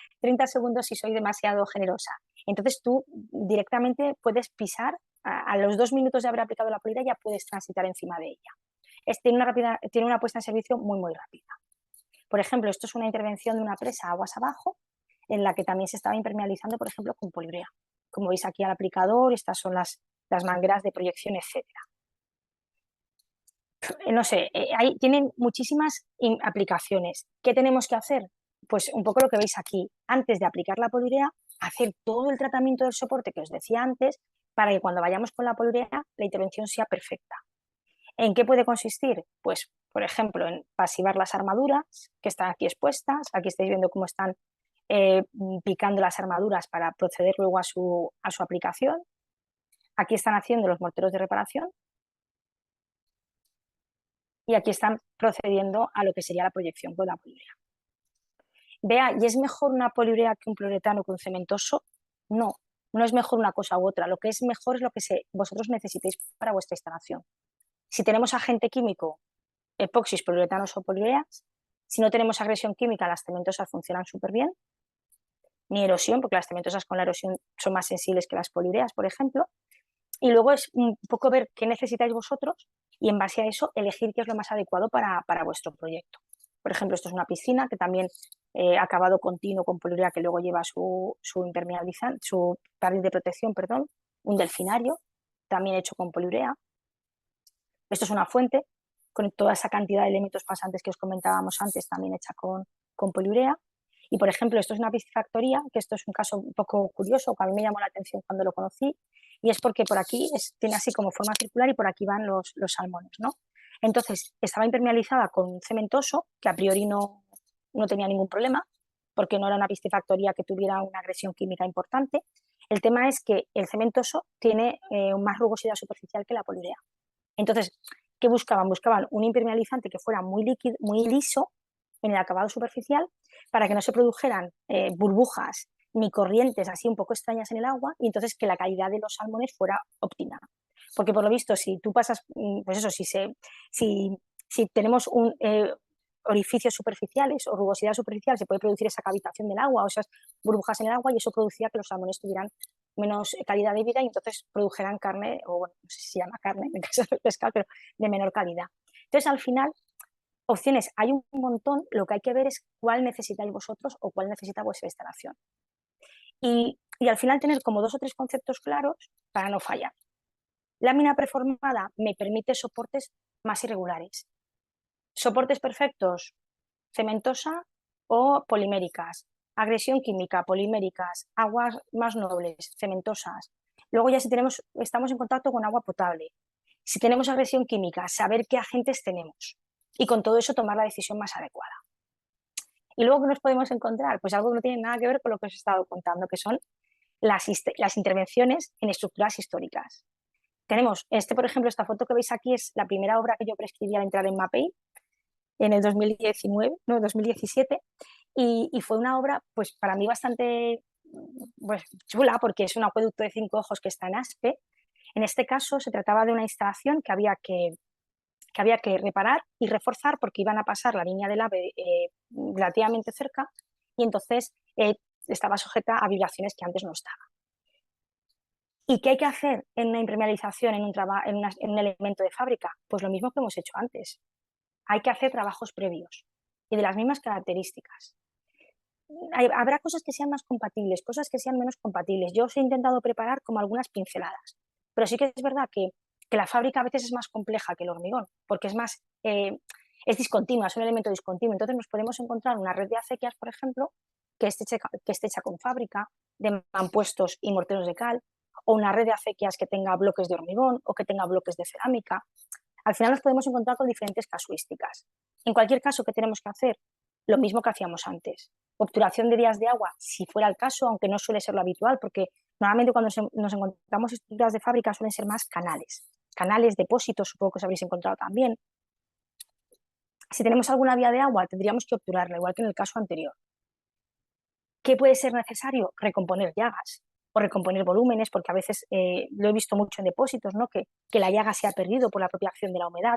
segundos si soy demasiado generosa. Entonces tú directamente puedes pisar, a los 2 minutos de haber aplicado la poliurea ya puedes transitar encima de ella. Tiene una puesta en servicio muy, muy rápida. Por ejemplo, esto es una intervención de una presa aguas abajo, en la que también se estaba impermeabilizando, por ejemplo, con poliurea. Como veis aquí al aplicador, estas son las mangueras de proyección, etcétera. No sé, tienen muchísimas aplicaciones. ¿Qué tenemos que hacer? Pues un poco lo que veis aquí. Antes de aplicar la poliurea, hacer todo el tratamiento del soporte que os decía antes, para que cuando vayamos con la poliurea la intervención sea perfecta. ¿En qué puede consistir? Pues, por ejemplo, en pasivar las armaduras que están aquí expuestas. Aquí estáis viendo cómo están picando las armaduras para proceder luego a su aplicación. Aquí están haciendo los morteros de reparación. Y aquí están procediendo a lo que sería la proyección con la poliurea. Vea, ¿y es mejor una poliurea que un poliuretano que un cementoso? No, no es mejor una cosa u otra. Lo que es mejor es lo que vosotros necesitéis para vuestra instalación. Si tenemos agente químico, epoxis, poliuretanos o poliureas, si no tenemos agresión química, las cementosas funcionan súper bien. Ni erosión, porque las cementosas con la erosión son más sensibles que las poliureas, por ejemplo. Y luego es un poco ver qué necesitáis vosotros y en base a eso elegir qué es lo más adecuado para vuestro proyecto. Por ejemplo, esto es una piscina que también acabado continuo con poliurea que luego lleva su impermeabilizante, su barniz de protección, perdón, un delfinario también hecho con poliurea. Esto es una fuente con toda esa cantidad de elementos pasantes que os comentábamos antes, también hecha con poliurea. Y, por ejemplo, esto es una piscifactoría, que esto es un caso un poco curioso, que a mí me llamó la atención cuando lo conocí, y es porque por aquí tiene así como forma circular y por aquí van los salmones, ¿no? Entonces, estaba impermeabilizada con cementoso, que a priori no tenía ningún problema, porque no era una piscifactoría que tuviera una agresión química importante. El tema es que el cementoso tiene más rugosidad superficial que la poliurea. Entonces, ¿qué buscaban? Buscaban un impermeabilizante que fuera muy líquido, muy liso en el acabado superficial, para que no se produjeran burbujas ni corrientes así un poco extrañas en el agua, y entonces que la calidad de los salmones fuera óptima. Porque por lo visto, si tú pasas, pues eso, si tenemos orificios superficiales o rugosidad superficial, se puede producir esa cavitación del agua o esas burbujas en el agua, y eso producía que los salmones tuvieran menos calidad de vida y entonces produjeran carne, o bueno, no sé si se llama carne en el caso del pescado, pero de menor calidad. Entonces, al final, opciones hay un montón, lo que hay que ver es cuál necesitáis vosotros o cuál necesita vuestra instalación. Y al final tener como 2 o 3 conceptos claros para no fallar. Lámina preformada me permite soportes más irregulares. Soportes perfectos, cementosa o poliméricas. Agresión química, poliméricas. Aguas más nobles, cementosas. Luego ya si estamos en contacto con agua potable. Si tenemos agresión química, saber qué agentes tenemos. Y con todo eso tomar la decisión más adecuada. Y luego, ¿qué nos podemos encontrar? Pues algo que no tiene nada que ver con lo que os he estado contando, que son las intervenciones en estructuras históricas. Tenemos, por ejemplo, esta foto que veis aquí es la primera obra que yo prescribí al entrar en MAPEI en el 2017, y fue una obra, pues para mí bastante pues, chula, porque es un acueducto de 5 ojos que está en Aspe. En este caso se trataba de una instalación que había que reparar y reforzar porque iban a pasar la línea del AVE relativamente cerca, y entonces estaba sujeta a vibraciones que antes no estaba. ¿Y qué hay que hacer en una impermeabilización, en un elemento de fábrica? Pues lo mismo que hemos hecho antes. Hay que hacer trabajos previos y de las mismas características. Habrá cosas que sean más compatibles, cosas que sean menos compatibles. Yo os he intentado preparar como algunas pinceladas, pero sí que es verdad que la fábrica a veces es más compleja que el hormigón, porque es discontinua, es un elemento discontinuo. Entonces nos podemos encontrar una red de acequias, por ejemplo, que esté hecha con fábrica, de mampuestos y morteros de cal, o una red de acequias que tenga bloques de hormigón o que tenga bloques de cerámica. Al final nos podemos encontrar con diferentes casuísticas. En cualquier caso, ¿qué tenemos que hacer? Lo mismo que hacíamos antes. Obturación de vías de agua, si fuera el caso, aunque no suele ser lo habitual, porque normalmente cuando nos encontramos estructuras de fábrica suelen ser más canales, depósitos, supongo que os habréis encontrado también. Si tenemos alguna vía de agua, tendríamos que obturarla, igual que en el caso anterior. ¿Qué puede ser necesario? Recomponer llagas o recomponer volúmenes, porque a veces lo he visto mucho en depósitos, ¿no? que la llaga se ha perdido por la propia acción de la humedad.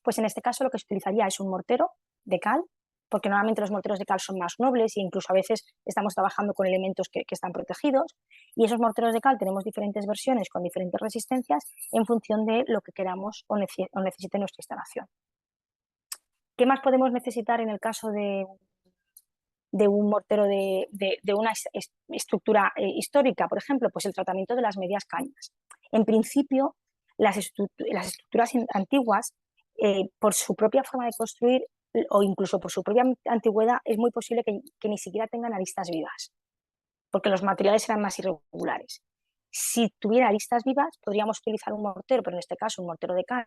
Pues en este caso lo que se utilizaría es un mortero de cal, porque normalmente los morteros de cal son más nobles e incluso a veces estamos trabajando con elementos que están protegidos, y esos morteros de cal tenemos diferentes versiones con diferentes resistencias en función de lo que queramos o necesite nuestra instalación. ¿Qué más podemos necesitar en el caso de un mortero de una estructura histórica? Por ejemplo, pues el tratamiento de las medias cañas. En principio, las estructuras antiguas, por su propia forma de construir o incluso por su propia antigüedad, es muy posible que ni siquiera tengan aristas vivas, porque los materiales eran más irregulares. Si tuviera aristas vivas, podríamos utilizar un mortero, pero en este caso un mortero de cal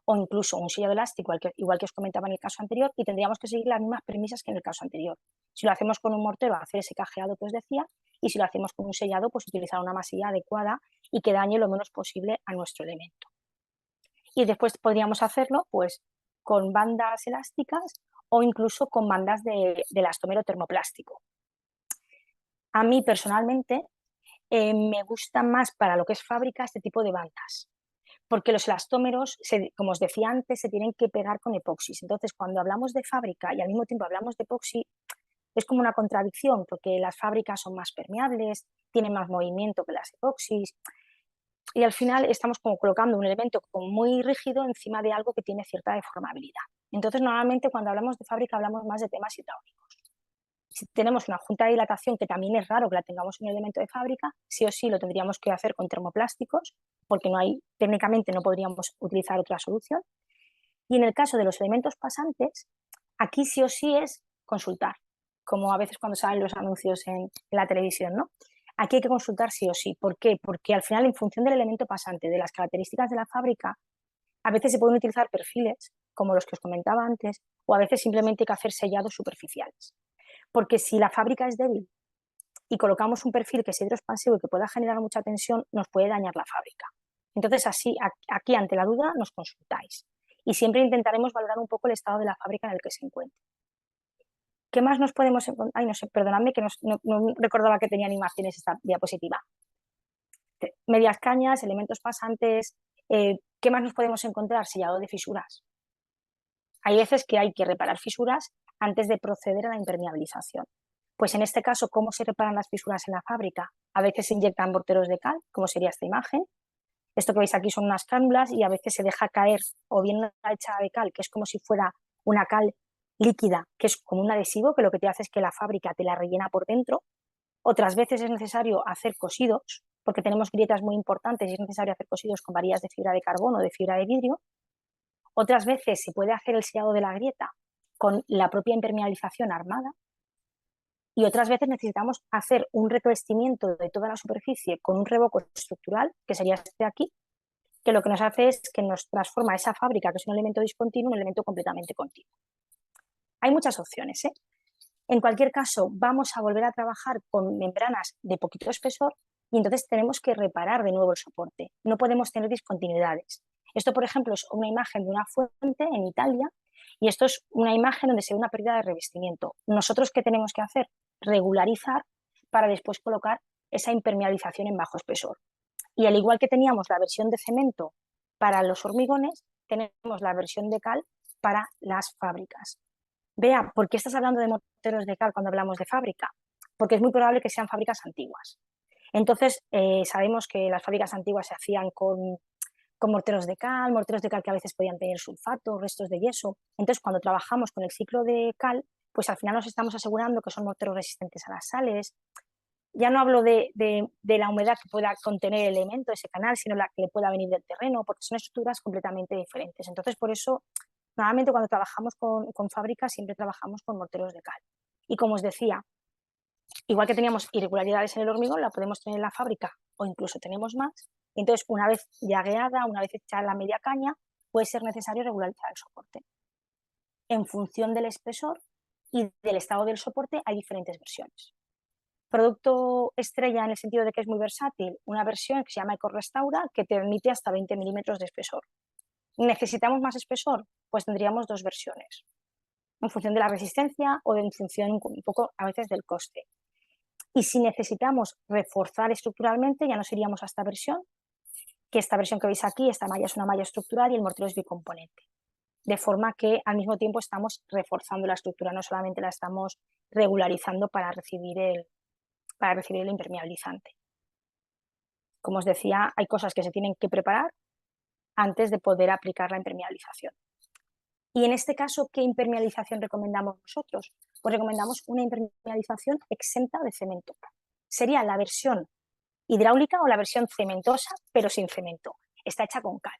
o incluso un sellado elástico, igual que os comentaba en el caso anterior, y tendríamos que seguir las mismas premisas que en el caso anterior. Si lo hacemos con un mortero, hacer ese cajeado que os decía, y si lo hacemos con un sellado, pues utilizar una masilla adecuada y que dañe lo menos posible a nuestro elemento. Y después podríamos hacerlo pues con bandas elásticas o incluso con bandas de elastomero termoplástico. A mí personalmente me gusta más para lo que es fábrica este tipo de bandas, porque los elastómeros, como os decía antes, se tienen que pegar con epoxis. Entonces, cuando hablamos de fábrica y al mismo tiempo hablamos de epoxi, es como una contradicción, porque las fábricas son más permeables, tienen más movimiento que las epoxis, y al final estamos como colocando un elemento como muy rígido encima de algo que tiene cierta deformabilidad. Entonces, normalmente cuando hablamos de fábrica hablamos más de temas hidráulicos. Si tenemos una junta de dilatación, que también es raro que la tengamos en un elemento de fábrica, sí o sí lo tendríamos que hacer con termoplásticos, porque técnicamente no podríamos utilizar otra solución. Y en el caso de los elementos pasantes, aquí sí o sí es consultar, como a veces cuando salen los anuncios en la televisión, ¿no? Aquí hay que consultar sí o sí. ¿Por qué? Porque al final, en función del elemento pasante, de las características de la fábrica, a veces se pueden utilizar perfiles, como los que os comentaba antes, o a veces simplemente hay que hacer sellados superficiales. Porque si la fábrica es débil y colocamos un perfil que es hidroexpansivo y que pueda generar mucha tensión, nos puede dañar la fábrica. Entonces, aquí ante la duda nos consultáis. Y siempre intentaremos valorar un poco el estado de la fábrica en el que se encuentre. ¿Qué más nos podemos encontrar? Ay, no sé, perdonadme que no recordaba que tenían imágenes esta diapositiva. Medias cañas, elementos pasantes. ¿Qué más nos podemos encontrar? Sellado de fisuras. Hay veces que hay que reparar fisuras antes de proceder a la impermeabilización. Pues en este caso, ¿cómo se reparan las fisuras en la fábrica? A veces se inyectan morteros de cal, como sería esta imagen. Esto que veis aquí son unas cánulas y a veces se deja caer o bien una hecha de cal, que es como si fuera una cal líquida, que es como un adhesivo, que lo que te hace es que la fábrica te la rellena por dentro. Otras veces es necesario hacer cosidos, porque tenemos grietas muy importantes y es necesario hacer cosidos con varillas de fibra de carbono o de fibra de vidrio. Otras veces se puede hacer el sellado de la grieta con la propia impermeabilización armada y otras veces necesitamos hacer un revestimiento de toda la superficie con un revoco estructural, que sería este de aquí, que lo que nos hace es que nos transforma esa fábrica, que es un elemento discontinuo, en un elemento completamente continuo. Hay muchas opciones, ¿eh? En cualquier caso, vamos a volver a trabajar con membranas de poquito espesor y entonces tenemos que reparar de nuevo el soporte. No podemos tener discontinuidades. Esto, por ejemplo, es una imagen de una fuente en Italia y esto es una imagen donde se ve una pérdida de revestimiento. ¿Nosotros qué tenemos que hacer? Regularizar para después colocar esa impermeabilización en bajo espesor. Y al igual que teníamos la versión de cemento para los hormigones, tenemos la versión de cal para las fábricas. Vea, ¿por qué estás hablando de morteros de cal cuando hablamos de fábrica? Porque es muy probable que sean fábricas antiguas. Entonces, sabemos que las fábricas antiguas se hacían con morteros de cal que a veces podían tener sulfato, restos de yeso. Entonces, cuando trabajamos con el ciclo de cal, pues al final nos estamos asegurando que son morteros resistentes a las sales. Ya no hablo de la humedad que pueda contener el elemento, ese canal, sino la que le pueda venir del terreno, porque son estructuras completamente diferentes. Entonces, por eso, normalmente cuando trabajamos con fábricas, siempre trabajamos con morteros de cal. Y como os decía, igual que teníamos irregularidades en el hormigón, la podemos tener en la fábrica o incluso tenemos más. Entonces, una vez llagueada, una vez hecha la media caña, puede ser necesario regularizar el soporte. En función del espesor y del estado del soporte, hay diferentes versiones. Producto estrella en el sentido de que es muy versátil, una versión que se llama EcoRestaura, que te permite hasta 20 milímetros de espesor. ¿Necesitamos más espesor? Pues tendríamos dos versiones, en función de la resistencia o en función un poco a veces del coste. Y si necesitamos reforzar estructuralmente, ya nos iríamos a esta versión, que esta versión que veis aquí, esta malla es una malla estructural y el mortero es bicomponente. De forma que al mismo tiempo estamos reforzando la estructura, no solamente la estamos regularizando para recibir el impermeabilizante. Como os decía, hay cosas que se tienen que preparar antes de poder aplicar la impermeabilización. Y en este caso, ¿qué impermeabilización recomendamos nosotros? Pues recomendamos una impermeabilización exenta de cemento. Sería la versión hidráulica o la versión cementosa, pero sin cemento. Está hecha con cal.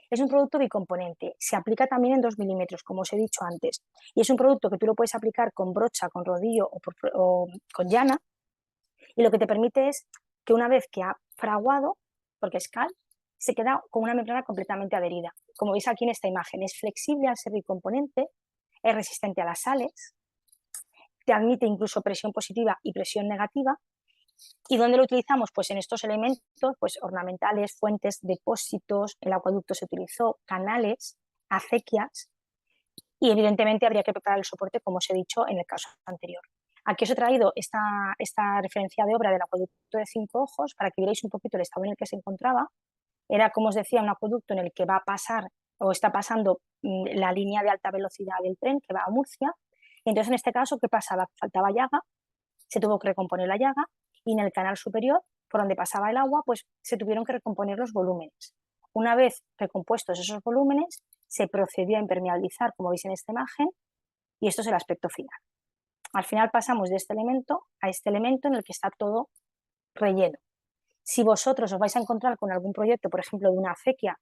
Es un producto bicomponente. Se aplica también en 2 milímetros, como os he dicho antes. Y es un producto que tú lo puedes aplicar con brocha, con rodillo o con llana. Y lo que te permite es que una vez que ha fraguado, porque es cal, se queda con una membrana completamente adherida. Como veis aquí en esta imagen, es flexible al ser bicomponente, es resistente a las sales, te admite incluso presión positiva y presión negativa. ¿Y dónde lo utilizamos? Pues en estos elementos pues ornamentales, fuentes, depósitos, el acueducto se utilizó, canales, acequias y evidentemente habría que preparar el soporte, como os he dicho en el caso anterior. Aquí os he traído esta referencia de obra del acueducto de 5 ojos para que veáis un poquito el estado en el que se encontraba. Era, como os decía, un acueducto en el que va a pasar o está pasando la línea de alta velocidad del tren que va a Murcia. Y entonces, en este caso, ¿qué pasaba? Faltaba llaga, se tuvo que recomponer la llaga y en el canal superior, por donde pasaba el agua, pues se tuvieron que recomponer los volúmenes. Una vez recompuestos esos volúmenes, se procedió a impermeabilizar, como veis en esta imagen, y esto es el aspecto final. Al final pasamos de este elemento a este elemento en el que está todo relleno. Si vosotros os vais a encontrar con algún proyecto, por ejemplo, de una acequia,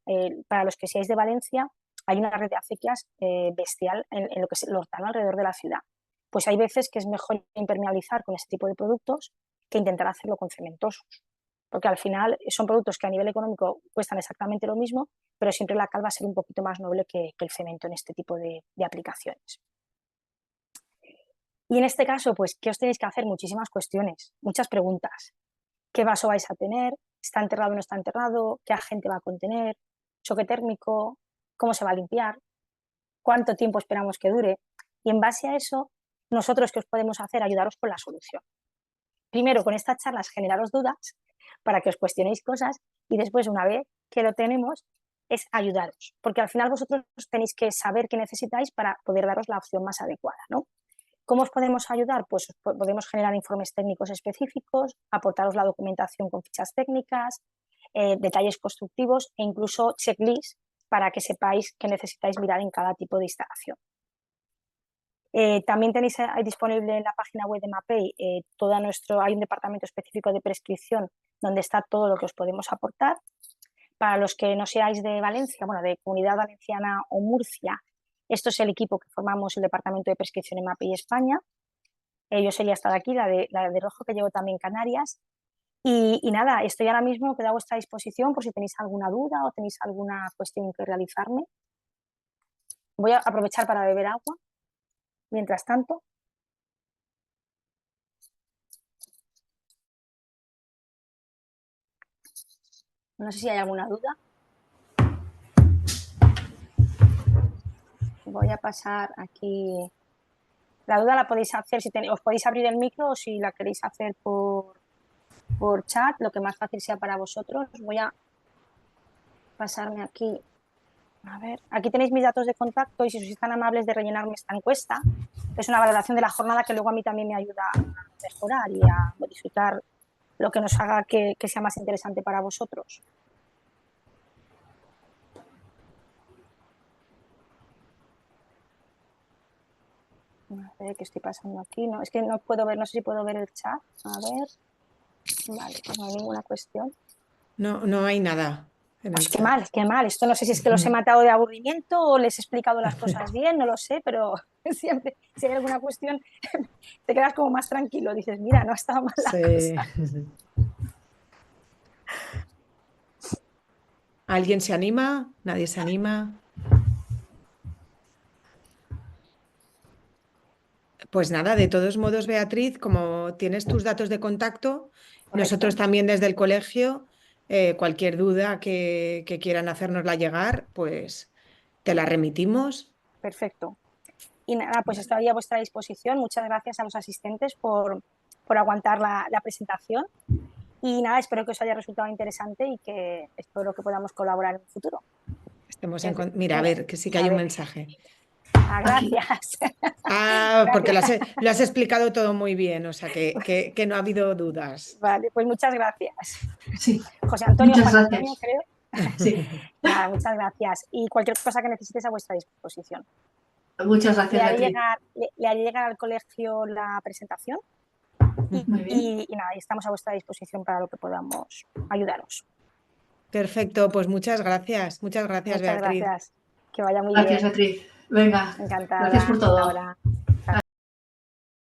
para los que seáis de Valencia, hay una red de acequias bestial en lo que es el hortano alrededor de la ciudad. Pues hay veces que es mejor impermeabilizar con este tipo de productos que intentar hacerlo con cementosos. Porque al final son productos que a nivel económico cuestan exactamente lo mismo, pero siempre la cal va a ser un poquito más noble que el cemento en este tipo de aplicaciones. Y en este caso, pues, ¿qué os tenéis que hacer? Muchísimas cuestiones, muchas preguntas. ¿Qué vaso vais a tener? ¿Está enterrado o no está enterrado? ¿Qué agente va a contener? ¿Choque térmico? ¿Cómo se va a limpiar? ¿Cuánto tiempo esperamos que dure? Y en base a eso, nosotros, ¿qué os podemos hacer? Ayudaros con la solución. Primero, con estas charlas, generaros dudas para que os cuestionéis cosas y después, una vez que lo tenemos, es ayudaros, porque al final vosotros tenéis que saber qué necesitáis para poder daros la opción más adecuada, ¿no? ¿Cómo os podemos ayudar? Pues podemos generar informes técnicos específicos, aportaros la documentación con fichas técnicas, detalles constructivos e incluso checklists para que sepáis qué necesitáis mirar en cada tipo de instalación. También tenéis disponible en la página web de Mapei hay un departamento específico de prescripción donde está todo lo que os podemos aportar. Para los que no seáis de Valencia, bueno, de Comunidad Valenciana o Murcia, esto es el equipo que formamos el departamento de prescripción en Mapei España. Yo sería esta de aquí, la de rojo, que llevo también Canarias. Y nada, estoy ahora mismo, quedo a vuestra disposición por si tenéis alguna duda o tenéis alguna cuestión que realizarme. Voy a aprovechar para beber agua. Mientras tanto, no sé si hay alguna duda. Voy a pasar aquí. La duda la podéis hacer, os podéis abrir el micro o si la queréis hacer por chat, lo que más fácil sea para vosotros. Voy a pasarme aquí. A ver, aquí tenéis mis datos de contacto y si sois tan amables de rellenarme esta encuesta, es una valoración de la jornada que luego a mí también me ayuda a mejorar y a modificar lo que nos haga que sea más interesante para vosotros. A ver qué estoy pasando aquí. No, es que no puedo ver, no sé si puedo ver el chat. A ver. Vale, pues no hay ninguna cuestión. No, no hay nada. Pues qué mal, qué mal. Esto no sé si es que los he matado de aburrimiento o les he explicado las cosas bien, no lo sé, pero siempre, si hay alguna cuestión, te quedas como más tranquilo. Dices, mira, no ha estado mal la cosa. ¿Alguien se anima? ¿Nadie se anima? Pues nada, de todos modos, Beatriz, como tienes tus datos de contacto, nosotros también desde el colegio, cualquier duda que quieran hacérnosla llegar, pues te la remitimos. Perfecto. Y nada, pues estoy a vuestra disposición. Muchas gracias a los asistentes por aguantar la presentación. Y nada, espero que os haya resultado interesante y que espero que podamos colaborar en el futuro. Mira, a ver, que sí que hay un mensaje. Gracias. Porque lo has explicado todo muy bien, o sea que no ha habido dudas. Vale, pues muchas gracias. Sí. José Antonio, Muchas Juan gracias. Antonio, creo. Sí. Nada, muchas gracias. Y cualquier cosa que necesites a vuestra disposición. Muchas gracias, Beatriz. Le haré llegar al colegio la presentación Muy bien. y nada, estamos a vuestra disposición para lo que podamos ayudaros. Perfecto, pues muchas gracias. Muchas gracias, Beatriz. Gracias. Que vaya muy bien. Gracias, Beatriz. Venga. Encantada. Gracias por todo. Hasta ahora.